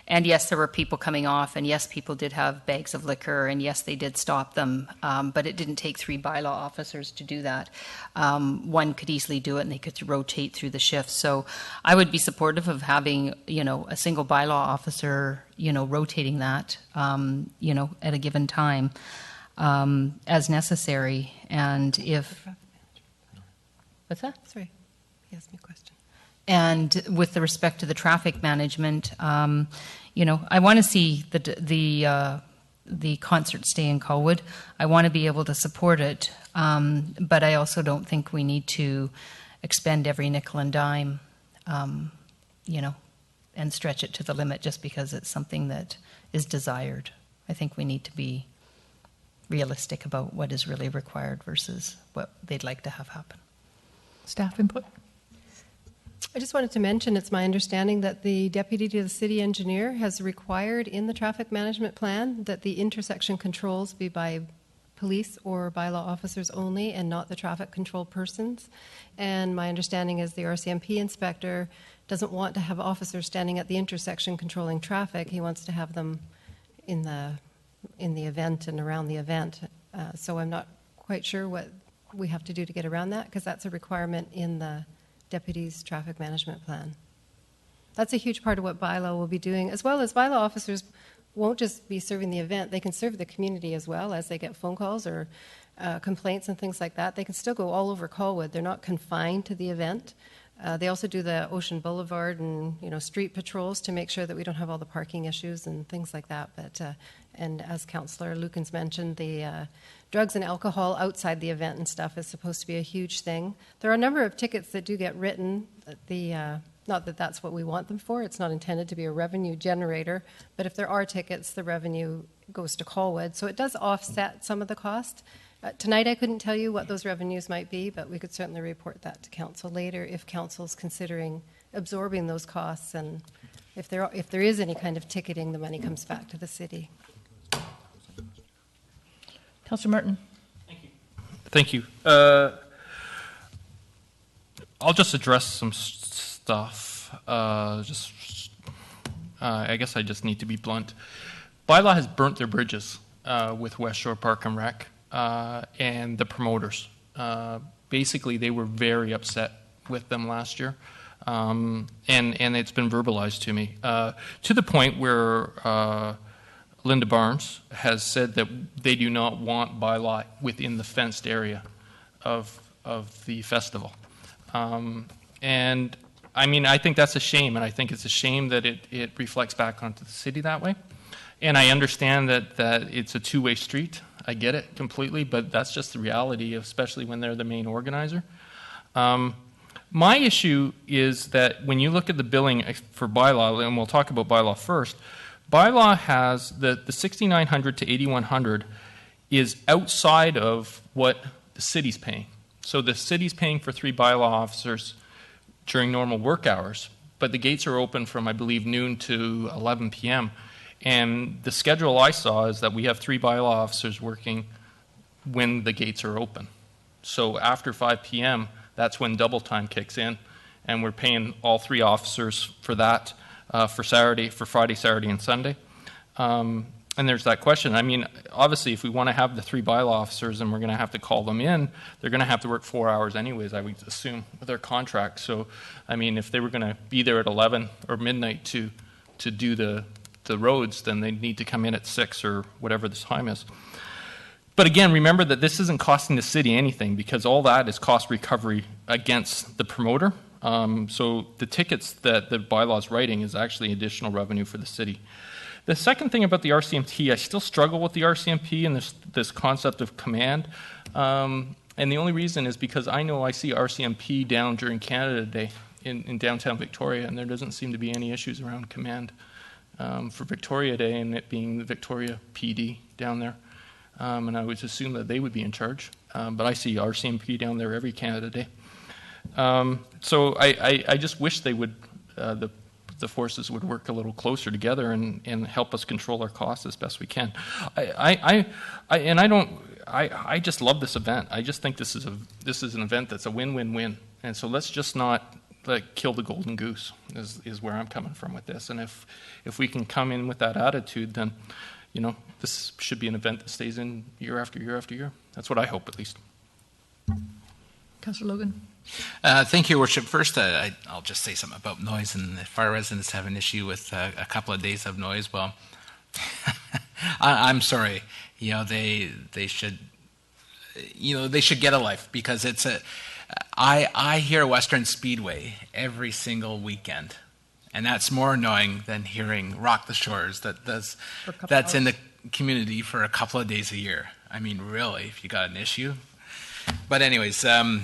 And yes, there were people coming off, and yes, people did have bags of liquor, and yes, they did stop them, but it didn't take 3 bylaw officers to do that. One could easily do it, and they could rotate through the shifts. So I would be supportive of having, you know, a single bylaw officer, you know, rotating that, you know, at a given time as necessary. And if What's that? Sorry, he asked me a question. And with the respect to the traffic management, you know, I want to see the concert stay in Colwood. I want to be able to support it, but I also don't think we need to expend every nickel and dime, you know, and stretch it to the limit just because it's something that is desired. I think we need to be realistic about what is really required versus what they'd like to have happen. Staff input? I just wanted to mention, it's my understanding that the deputy to the city engineer has required in the traffic management plan that the intersection controls be by police or bylaw officers only and not the traffic control persons. And my understanding is the RCMP inspector doesn't want to have officers standing at the intersection controlling traffic. He wants to have them in the event and around the event. So I'm not quite sure what we have to do to get around that, because that's a requirement in the deputy's traffic management plan. That's a huge part of what bylaw will be doing, as well as bylaw officers won't just be serving the event. They can serve the community as well as they get phone calls or complaints and things like that. They can still go all over Colwood. They're not confined to the event. They also do the Ocean Boulevard and, you know, street patrols to make sure that we don't have all the parking issues and things like that. But and as Councillor Lukens mentioned, the drugs and alcohol outside the event and stuff is supposed to be a huge thing. There are a number of tickets that do get written. Not that that's what we want them for. It's not intended to be a revenue generator. But if there are tickets, the revenue goes to Colwood. So it does offset some of the cost. Tonight I couldn't tell you what those revenues might be, but we could certainly report that to Council later if Council's considering absorbing those costs, and if there is any kind of ticketing, the money comes back to the city. Councillor Martin. Thank you. I'll just address some stuff. I guess I just need to be blunt. Bylaw has burnt their bridges with West Shore Park and Rec and the promoters. Basically, they were very upset with them last year, and it's been verbalized to me to the point where Linda Barnes has said that they do not want bylaw within the fenced area of the festival. And I mean, I think that's a shame, and I think it's a shame that it reflects back onto the city that way. And I understand that it's a two-way street. I get it completely, but that's just the reality, especially when they're the main organizer. My issue is that when you look at the billing for bylaw, and we'll talk about bylaw first, bylaw has the 6,900 to 8,100 is outside of what the city's paying. So the city's paying for 3 bylaw officers during normal work hours, but the gates are open from, I believe, noon to 11 p.m. And the schedule I saw is that we have 3 bylaw officers working when the gates are open. So after 5 p.m., that's when double time kicks in, and we're paying all 3 officers for that for Friday, Saturday, and Sunday. And there's that question. I mean, obviously, if we want to have the 3 bylaw officers and we're going to have to call them in, they're going to have to work 4 hours anyways, I would assume, with their contract. So, I mean, if they were going to be there at 11 or midnight to do the roads, then they need to come in at 6 or whatever the time is. But again, remember that this isn't costing the city anything, because all that is cost recovery against the promoter. So the tickets that the bylaw's writing is actually additional revenue for the city. The second thing about the RCMP, I still struggle with the RCMP and this concept of command. And the only reason is because I know I see RCMP down during Canada Day in downtown Victoria, and there doesn't seem to be any issues around command for Victoria Day, and it being the Victoria PD down there. And I would assume that they would be in charge. But I see RCMP down there every Canada Day. So I just wish they would, the forces would work a little closer together and help us control our costs as best we can. I just love this event. I just think this is an event that's a win-win-win. And so let's just not kill the golden goose is where I'm coming from with this. And if we can come in with that attitude, then this should be an event that stays in year after year after year. That's what I hope, at least. Councillor Logan. Thank you, Your Worship. First, I'll just say something about noise, and if our residents have an issue with a couple of days of noise, well, I'm sorry. They should get a life, because it's I hear Western Speedway every single weekend, and that's more annoying than hearing Rock the Shores that's in the community for a couple of days a year. I mean, really, if you got an issue. But anyways, to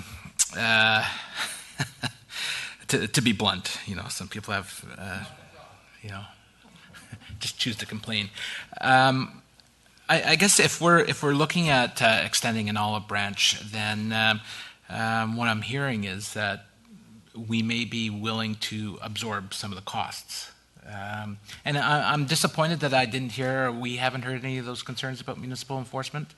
be blunt, some people have, just choose to complain. I guess if we're looking at extending an olive branch, then what I'm hearing is that we may be willing to absorb some of the costs. And I'm disappointed that we haven't heard any of those concerns about municipal enforcement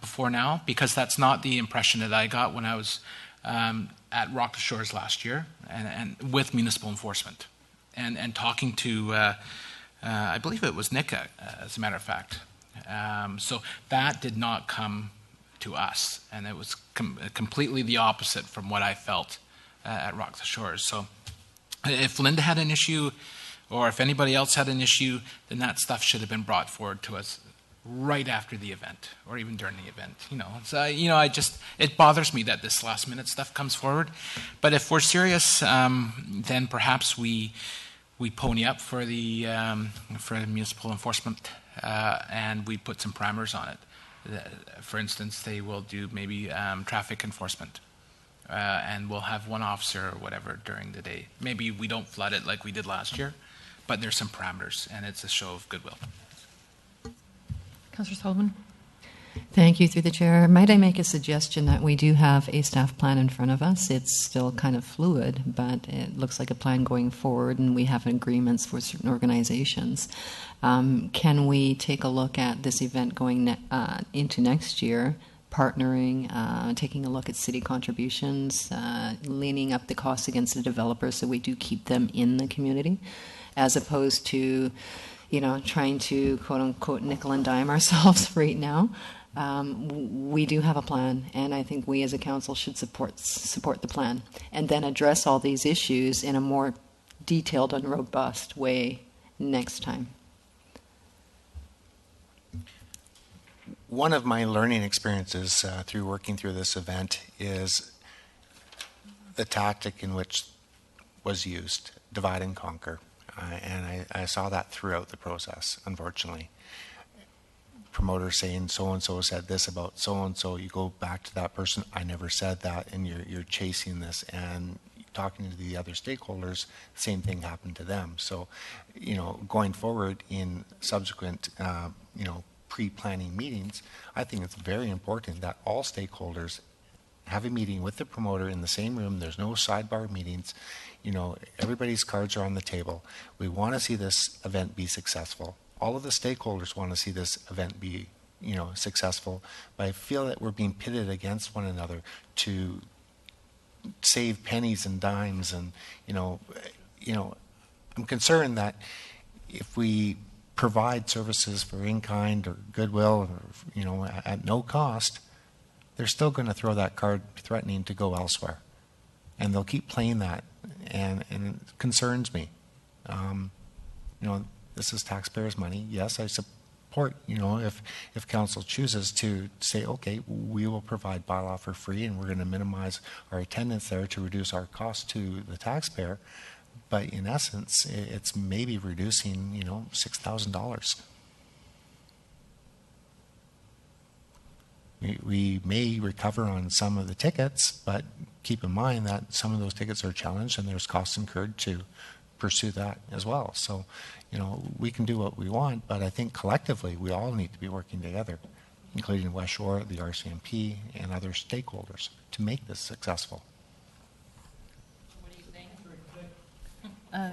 before now, because that's not the impression that I got when I was at Rock the Shores last year and with municipal enforcement and talking to, I believe it was Nick, as a matter of fact. So that did not come to us, and it was completely the opposite from what I felt at Rock the Shores. So if Linda had an issue, or if anybody else had an issue, then that stuff should have been brought forward to us right after the event, or even during the event. So it bothers me that this last minute stuff comes forward. But if we're serious, then perhaps we pony up for the municipal enforcement, and we put some parameters on it. For instance, they will do maybe traffic enforcement, and we'll have one officer or whatever during the day. Maybe we don't flood it like we did last year, but there's some parameters, and it's a show of goodwill. Councillor Sullivan. Thank you, through the chair. Might I make a suggestion that we do have a staff plan in front of us? It's still kind of fluid, but it looks like a plan going forward, and we have agreements for certain organizations. Can we take a look at this event going into next year, partnering, taking a look at city contributions, leaning up the costs against the developers so we do keep them in the community, as opposed to trying to quote-unquote nickel and dime ourselves right now. We do have a plan, and I think we as a council should support the plan and then address all these issues in a more detailed and robust way next time. One of my learning experiences through working through this event is the tactic in which was used, divide and conquer. And I saw that throughout the process, unfortunately. Promoters saying so-and-so said this about so-and-so, you go back to that person, I never said that, and you're chasing this, and talking to the other stakeholders, same thing happened to them. So, going forward in subsequent, pre-planning meetings, I think it's very important that all stakeholders have a meeting with the promoter in the same room. There's no sidebar meetings. Everybody's cards are on the table. We want to see this event be successful. All of the stakeholders want to see this event be, successful. But I feel that we're being pitted against one another to save pennies and dimes. And, I'm concerned that if we provide services for in-kind or goodwill, or, at no cost, they're still going to throw that card threatening to go elsewhere. And they'll keep playing that, and it concerns me. This is taxpayers' money. Yes, I support, if council chooses to say, okay, we will provide bylaw for free, and we're going to minimize our attendance there to reduce our cost to the taxpayer. But in essence, it's maybe reducing, $6,000. We may recover on some of the tickets, but keep in mind that some of those tickets are challenged and there's costs incurred to pursue that as well. So, we can do what we want, but I think collectively we all need to be working together, including West Shore, the RCMP, and other stakeholders to make this successful.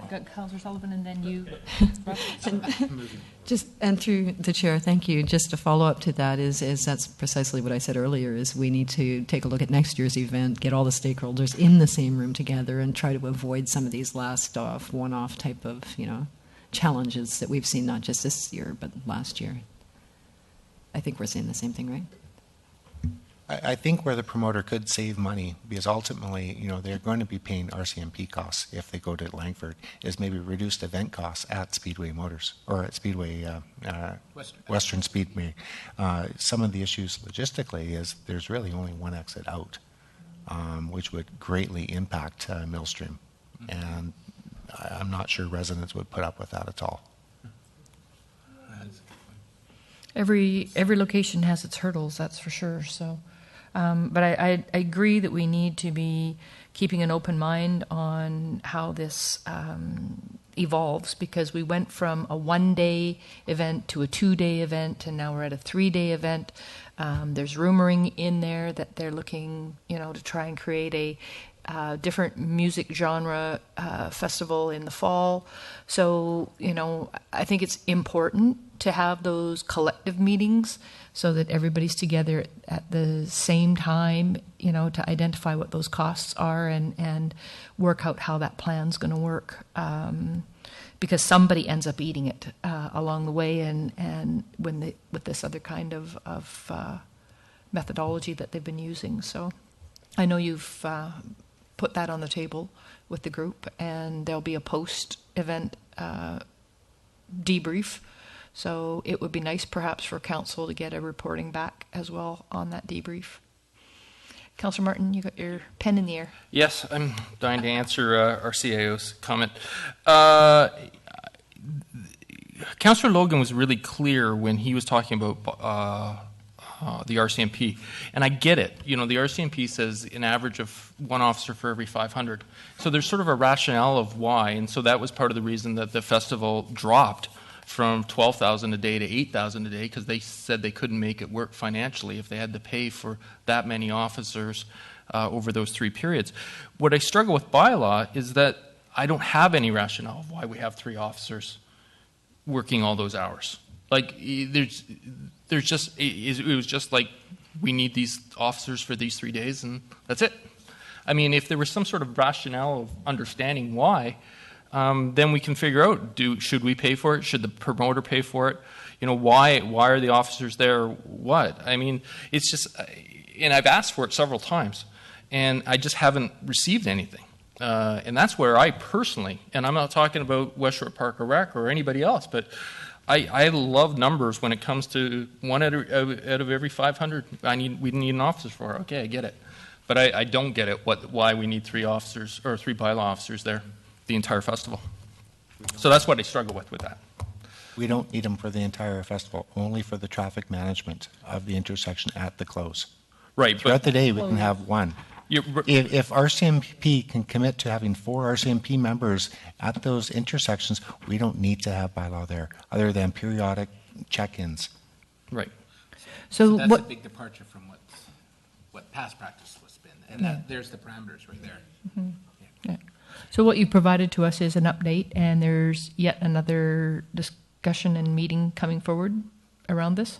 Got Councillor Sullivan, and then you. And through the chair, thank you. Just to follow up to that is that's precisely what I said earlier, is we need to take a look at next year's event, get all the stakeholders in the same room together, and try to avoid some of these one-off type of, challenges that we've seen not just this year, but last year. I think we're saying the same thing, right? I think where the promoter could save money, because ultimately, they're going to be paying RCMP costs if they go to Langford, is maybe reduced event costs at Speedway Motors, or at Speedway, Western Speedway. Some of the issues logistically is there's really only one exit out. which would greatly impact Millstream. And I'm not sure residents would put up with that at all. Every location has its hurdles, that's for sure. So, but I agree that we need to be keeping an open mind on how this evolves, because we went from a 1-day event to a 2-day event, and now we're at a 3-day event. There's rumoring in there that they're looking, to try and create a different music genre festival in the fall. So, I think it's important to have those collective meetings so that everybody's together at the same time, to identify what those costs are and work out how that plan's going to work. Because somebody ends up eating it along the way, and with this other kind of methodology that they've been using. So I know you've put that on the table with the group, and there'll be a post-event debrief. So it would be nice perhaps for council to get a reporting back as well on that debrief. Councillor Martin, you got your pen in the air. Yes, I'm dying to answer our CIO's comment. Councillor Logan was really clear when he was talking about the RCMP. And I get it. The RCMP says an average of one officer for every 500. So there's sort of a rationale of why. And so that was part of the reason that the festival dropped from 12,000 a day to 8,000 a day, because they said they couldn't make it work financially if they had to pay for that many officers over those 3 periods. What I struggle with bylaw is that I don't have any rationale of why we have 3 officers working all those hours. Like, there's just, it was just like, we need these officers for these 3 days, and that's it. I mean, if there was some sort of rationale of understanding why, then we can figure out, should we pay for it? Should the promoter pay for it? Why are the officers there? What? I mean, it's just, and I've asked for it several times, and I just haven't received anything. And that's where I personally, and I'm not talking about West Shore Park or Rec or anybody else, but I love numbers when it comes to 1 out of every 500 we need an officer for. Okay, I get it. But I don't get it why we need 3 officers or 3 bylaw officers there the entire festival. So that's what I struggle with that. We don't need them for the entire festival, only for the traffic management of the intersection at the close. Right. Throughout the day, we can have 1. If RCMP can commit to having 4 RCMP members at those intersections, we don't need to have bylaw there, other than periodic check-ins. Right. So that's a big departure from what past practice was been, and there's the parameters right there. Mm-hmm. Yeah. So what you provided to us is an update, and there's yet another discussion and meeting coming forward around this?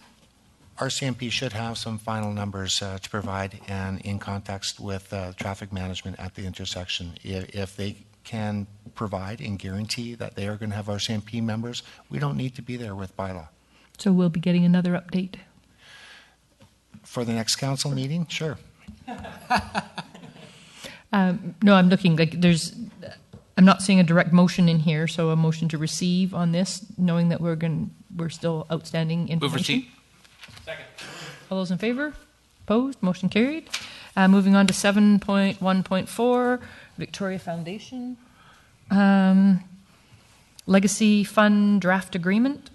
RCMP should have some final numbers to provide, and in context with traffic management at the intersection. If they can provide and guarantee that they are going to have RCMP members, we don't need to be there with bylaw. So we'll be getting another update? For the next council meeting? Sure. No, I'm looking like I'm not seeing a direct motion in here, so a motion to receive on this, knowing that we're still outstanding information. Move receipt. Second. All those in favor? Opposed? Motion carried. Moving on to 7.1.4, Victoria Foundation. Legacy Fund Draft Agreement.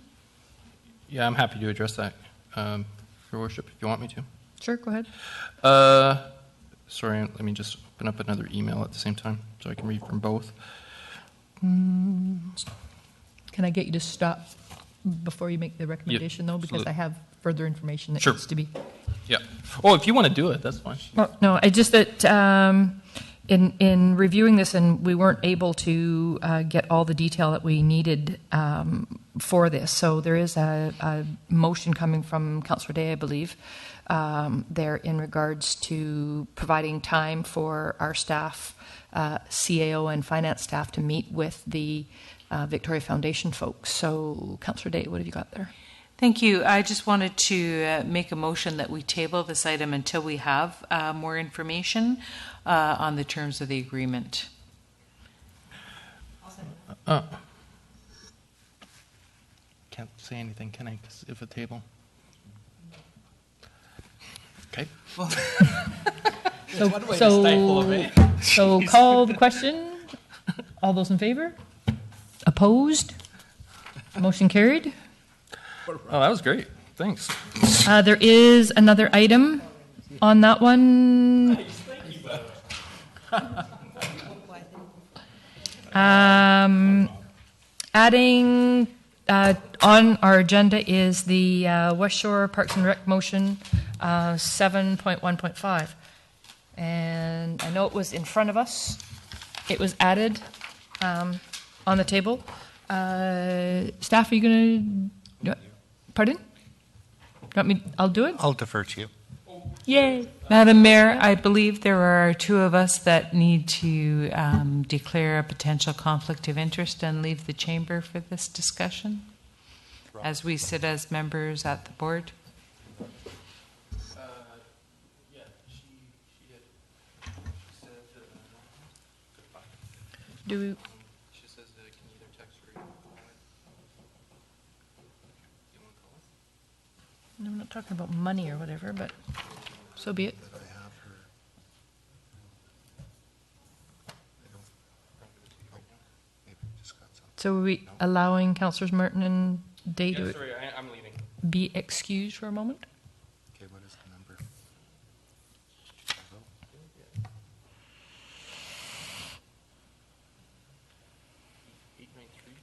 Yeah, I'm happy to address that, Your Worship, if you want me to. Sure, go ahead. Sorry, let me just open up another email at the same time so I can read from both. Can I get you to stop before you make the recommendation, though? Because I have further information that needs to be. Yeah. Oh, if you want to do it, that's fine. No, I just that in reviewing this, and we weren't able to get all the detail that we needed for this. So there is a motion coming from Councillor Day, I believe, there in regards to providing time for our staff, CAO and finance staff, to meet with the Victoria Foundation folks. So, Councillor Day, what have you got there? Thank you. I just wanted to make a motion that we table this item until we have more information on the terms of the agreement. Can't say anything, can I? 'Cause if a table. Okay. So call the question. All those in favor? Opposed? Motion carried. Oh, that was great. Thanks. There is another item on that one. Adding on our agenda is the West Shore Parks and Rec motion 7.1.5. And I know it was in front of us. It was added on the table. Staff, are you going to... Pardon? You want me? I'll do it? I'll defer to you. Yay. Madam Mayor, I believe there are two of us that need to declare a potential conflict of interest and leave the chamber for this discussion as we sit as members at the board. Yeah, she did. She said goodbye. She says can either text or call it. You want to call it? I'm not talking about money or whatever, but so be it. So are we allowing Councillors Martin and Day to Sorry, I'm leaving. be excused for a moment? Okay, what is the number? 893.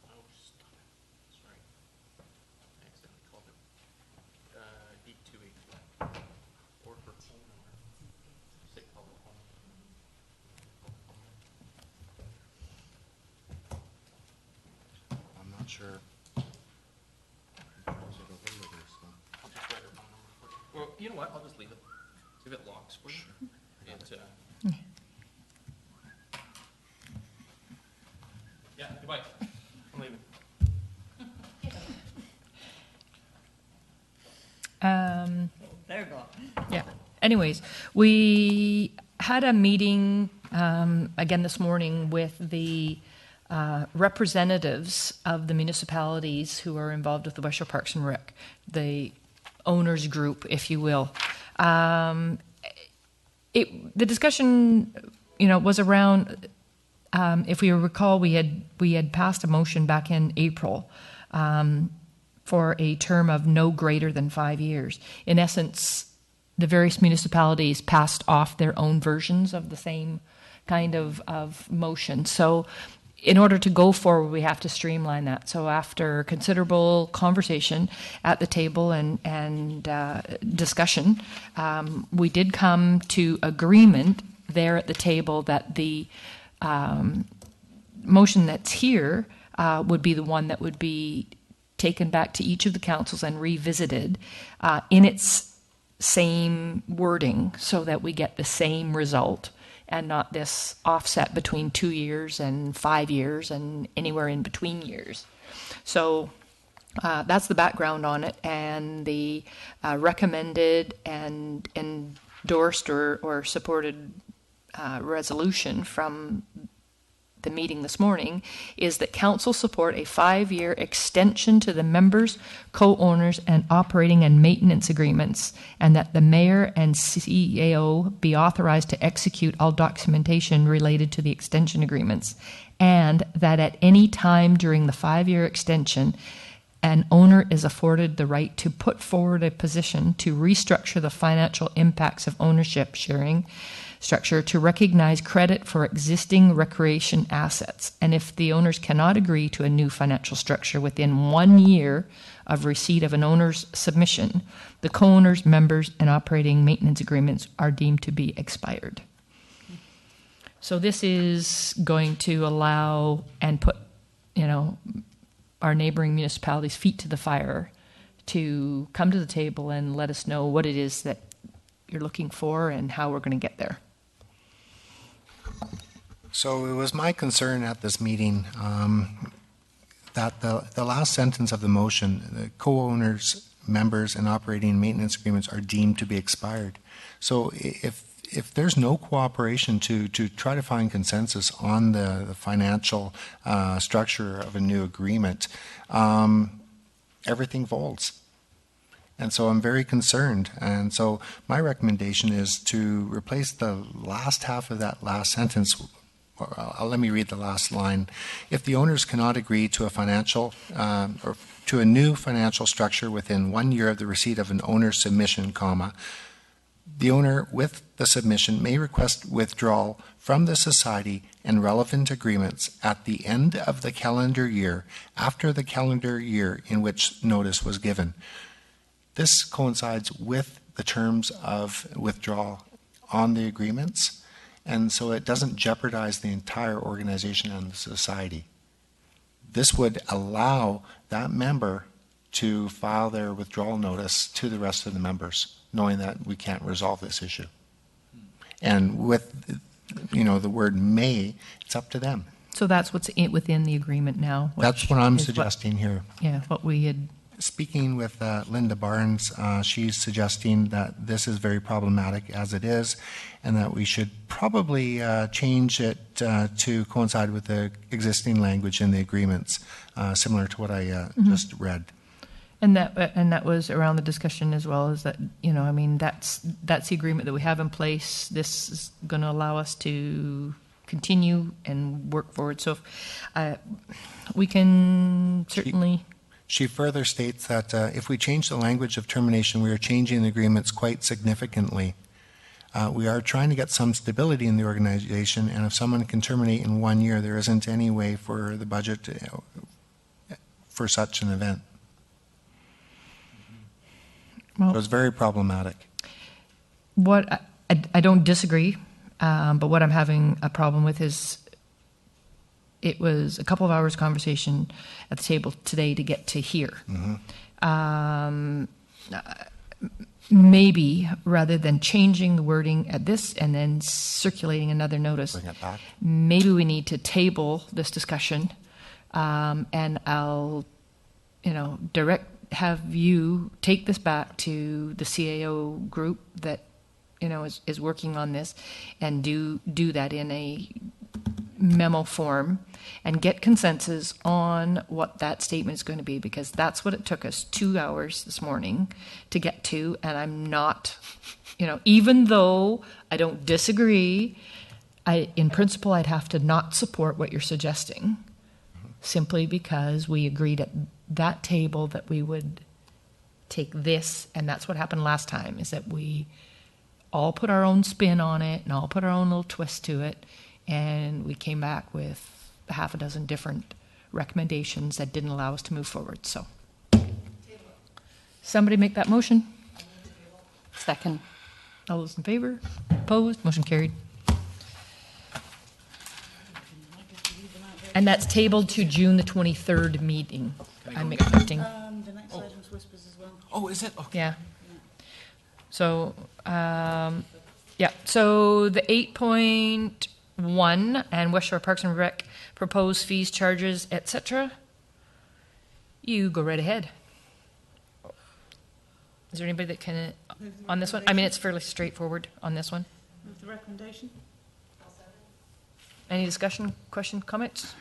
Oh, stop it. Sorry. I accidentally called it. 8281. Or her phone number. Say call the phone. I'm not sure. I'll just write her phone number for you. Well, you know what? I'll just leave it. See if it locks for you. Yeah, goodbye. I'm leaving. Yeah. Anyways, we had a meeting again this morning with the representatives of the municipalities who are involved with the West Shore Parks and Rec, the owners group, if you will. The discussion, was around. If we recall, we had passed a motion back in April for a term of no greater than 5 years. In essence, the various municipalities passed off their own versions of the same kind of motion. So in order to go forward, we have to streamline that. So after considerable conversation at the table and discussion, we did come to agreement there at the table that the motion that's here would be the one that would be taken back to each of the councils and revisited in its same wording so that we get the same result and not this offset between 2 years and 5 years and anywhere in between years. So that's the background on it, and the recommended and endorsed or supported resolution from the meeting this morning is that council support a 5-year extension to the members, co-owners, and operating and maintenance agreements, and that the mayor and CEO be authorized to execute all documentation related to the extension agreements, and that at any time during the 5-year extension, an owner is afforded the right to put forward a position to restructure the financial impacts of ownership sharing structure to recognize credit for existing recreation assets. And if the owners cannot agree to a new financial structure within 1 year of receipt of an owner's submission, the co-owners, members, and operating maintenance agreements are deemed to be expired. So this is going to allow and put, our neighboring municipalities' feet to the fire to come to the table and let us know what it is that you're looking for and how we're going to get there. So it was my concern at this meeting that the last sentence of the motion, the co-owners, members, and operating and maintenance agreements are deemed to be expired. So if there's no cooperation to try to find consensus on the financial structure of a new agreement, everything folds. And so I'm very concerned. And so my recommendation is to replace the last half of that last sentence. Let me read the last line. If the owners cannot agree to a financial or to a new financial structure within 1 year of the receipt of an owner's submission, comma, the owner with the submission may request withdrawal from the society and relevant agreements at the end of the calendar year after the calendar year in which notice was given. This coincides with the terms of withdrawal on the agreements, and so it doesn't jeopardize the entire organization and the society. This would allow that member to file their withdrawal notice to the rest of the members, knowing that we can't resolve this issue. And with, the word may, it's up to them. So that's what's within the agreement now. That's what I'm suggesting here. Yeah, what we had. Speaking with Linda Barnes, she's suggesting that this is very problematic as it is, and that we should probably change it to coincide with the existing language in the agreements, similar to what I just read. And that was around the discussion as well, is that, that's the agreement that we have in place. This is going to allow us to continue and work forward. So we can certainly... She further states that if we change the language of termination, we are changing the agreements quite significantly. We are trying to get some stability in the organization, and if someone can terminate in 1 year, there isn't any way for the budget for such an event. Well, so it's very problematic. What I don't disagree, but what I'm having a problem with is it was a couple of hours conversation at the table today to get to here. Maybe rather than changing the wording at this and then circulating another notice, bring it back. Maybe we need to table this discussion, and I'll, have you take this back to the CAO group that, is working on this, and do that in a memo form and get consensus on what that statement is going to be, because that's what it took us 2 hours this morning to get to. And I'm not, even though I don't disagree, in principle, I'd have to not support what you're suggesting, simply because we agreed at that table that we would take this, and that's what happened last time, is that we all put our own spin on it and all put our own little twist to it. And we came back with a half a dozen different recommendations that didn't allow us to move forward. So, somebody make that motion. Second. All those in favor? Opposed? Motion carried. And that's tabled to June the 23rd meeting. I'm expecting. The next item's whispers as well. Oh, is it? Okay. Yeah. So, So the 8.1 and West Shore Parks and Rec proposed fees, charges, etc. You go right ahead. Is there anybody that can, on this one? I mean, it's fairly straightforward on this one. Move the recommendation. Any discussion, question, comments?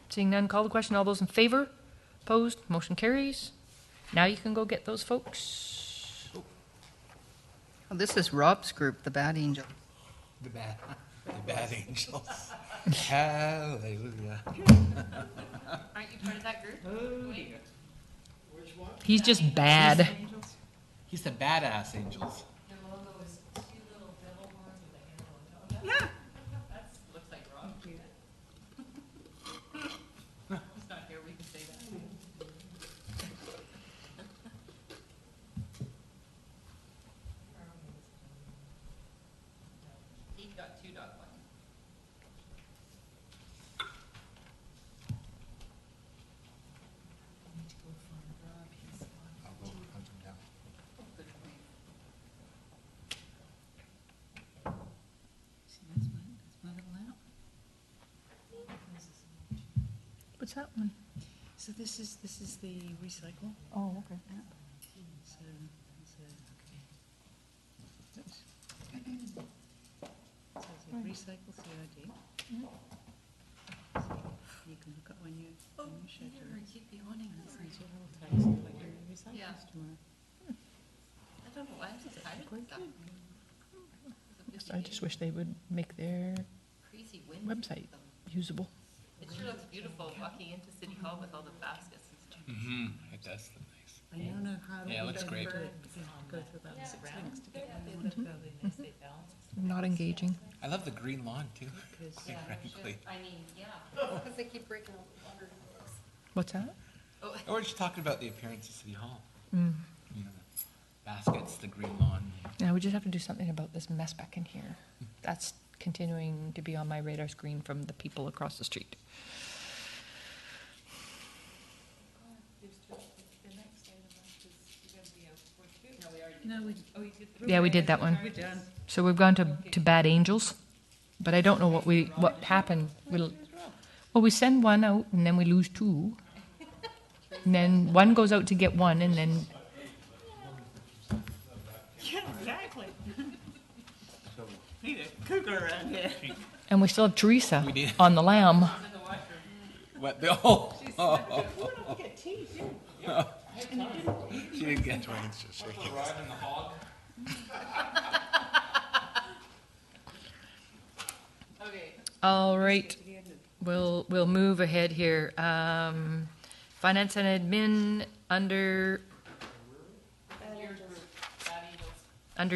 Seeing none, call the question. All those in favor? Opposed? Motion carries. Now you can go get those folks. Oh, this is Rob's group, the Bad Angel. The bad angels. Hallelujah. Aren't you part of that group? Oh, dear. He's just bad. He's the badass angels. Their logo is two little devil horns with a handle on top. Yeah. That looks like Rob. He's not here, we can say that. What's that one? So this is the recycle. Oh, okay. Yeah. So it's a recycle CID. So you can look up when you schedule. Keep yawning. That's your little text, like your recycles tomorrow. I just wish they would make their website usable. It sure looks beautiful walking into City Hall with all the baskets and stuff. Mm-hmm. It does look nice. I don't know how Yeah, it looks great. go through that ranks to get Not engaging. I love the green lawn too. Quite frankly. I mean, yeah. Because they keep breaking all the water. What's that? Oh, we're just talking about the appearance of City Hall. Mm. You know, the baskets, the green lawn. Now we just have to do something about this mess back in here. That's continuing to be on my radar screen from the people across the street. Yeah, we did that one. So we've gone to Bad Angels, but I don't know what happened. We send one out and then we lose two, and then one goes out to get one, and then Yeah, exactly. Need a cougar around here. and we still have Teresa We did. on the lamb. What? Oh. Get tea, too. She didn't get Dwayne's just shaking. All right, we'll move ahead here. Finance and admin under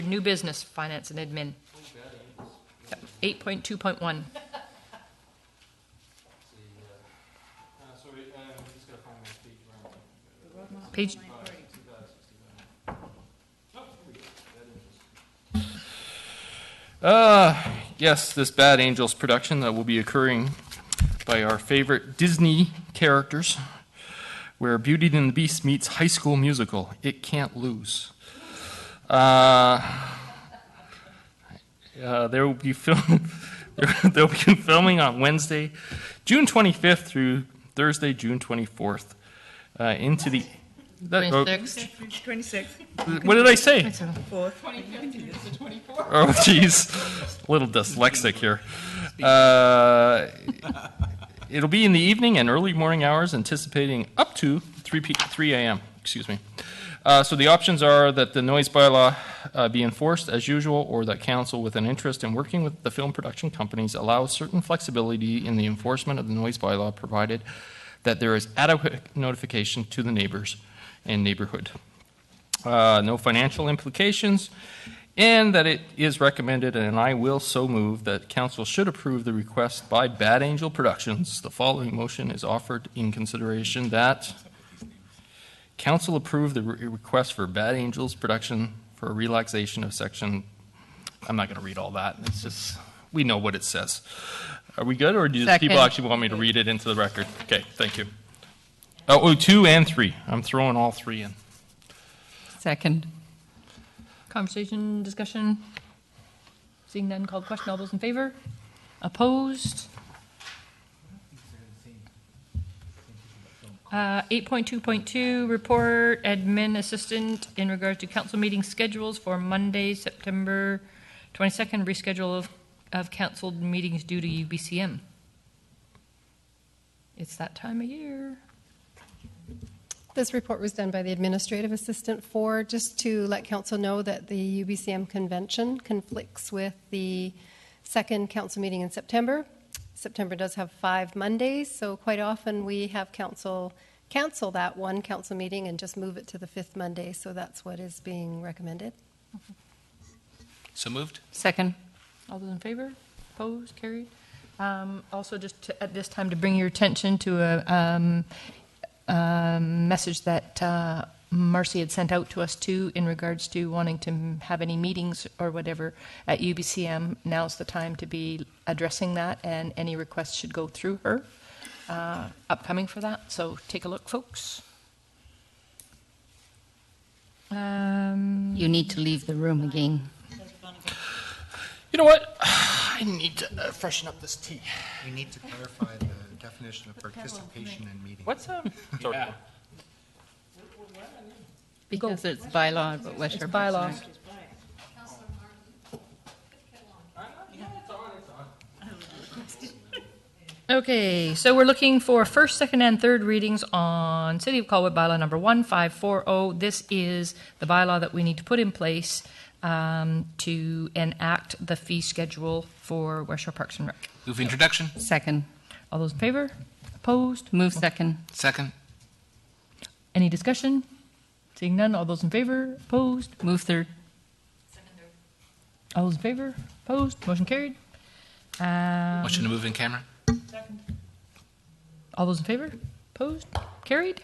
new business, finance and admin. Yep, 8.2.1. Page. Yes, this Bad Angels production that will be occurring by our favorite Disney characters, where Beauty and the Beast meets High School Musical. It can't lose. There will be they'll be filming on Wednesday, June 25th through Thursday, June 24th. Into the 26. What did I say? 4th. Oh, jeez. A little dyslexic here. It'll be in the evening and early morning hours, anticipating up to 3 a.m. Excuse me. So the options are that the noise bylaw be enforced as usual, or that council with an interest in working with the film production companies allows certain flexibility in the enforcement of the noise bylaw, provided that there is adequate notification to the neighbors and neighborhood. No financial implications, and that it is recommended, and I will so move, that council should approve the request by Bad Angel Productions. The following motion is offered in consideration: that council approve the request for Bad Angels Production for a relaxation of section. I'm not going to read all that. It's just, we know what it says. Are we good, or do people actually want me to read it into the record? Okay, thank you. Oh, 2 and 3. I'm throwing all 3 in. Second. Conversation, discussion. Seeing none, called question. All those in favor? Opposed? 8.2.2, report admin assistant in regard to council meeting schedules for Monday, September 22nd, reschedule of council meetings due to UBCM. It's that time of year. This report was done by the administrative assistant just to let council know that the UBCM convention conflicts with the second council meeting in September. September does have 5 Mondays, so quite often we have council cancel that one council meeting and just move it to the 5th Monday, so that's what is being recommended. So moved. Second. All those in favor? Opposed? Carried. Also, just at this time to bring your attention to a message that Marcy had sent out to us too in regards to wanting to have any meetings or whatever at UBCM. Now's the time to be addressing that, and any requests should go through her upcoming for that. So take a look, folks. You need to leave the room again. You know what? I need to freshen up this tea. We need to clarify the definition of participation in meetings. What's up? Yeah. Because it's bylaw, but West It's Shore bylaw. Okay, so we're looking for first, second, and third readings on City of Colwood bylaw number 1540. This is the bylaw that we need to put in place to enact the fee schedule for West Shore Parks and Rec. Move introduction. Second. All those in favor? Opposed? Move second. Second. Any discussion? Seeing none, all those in favor? Opposed? Move third. All those in favor? Opposed? Motion carried. Motion to move in camera. All those in favor? Opposed? Carried.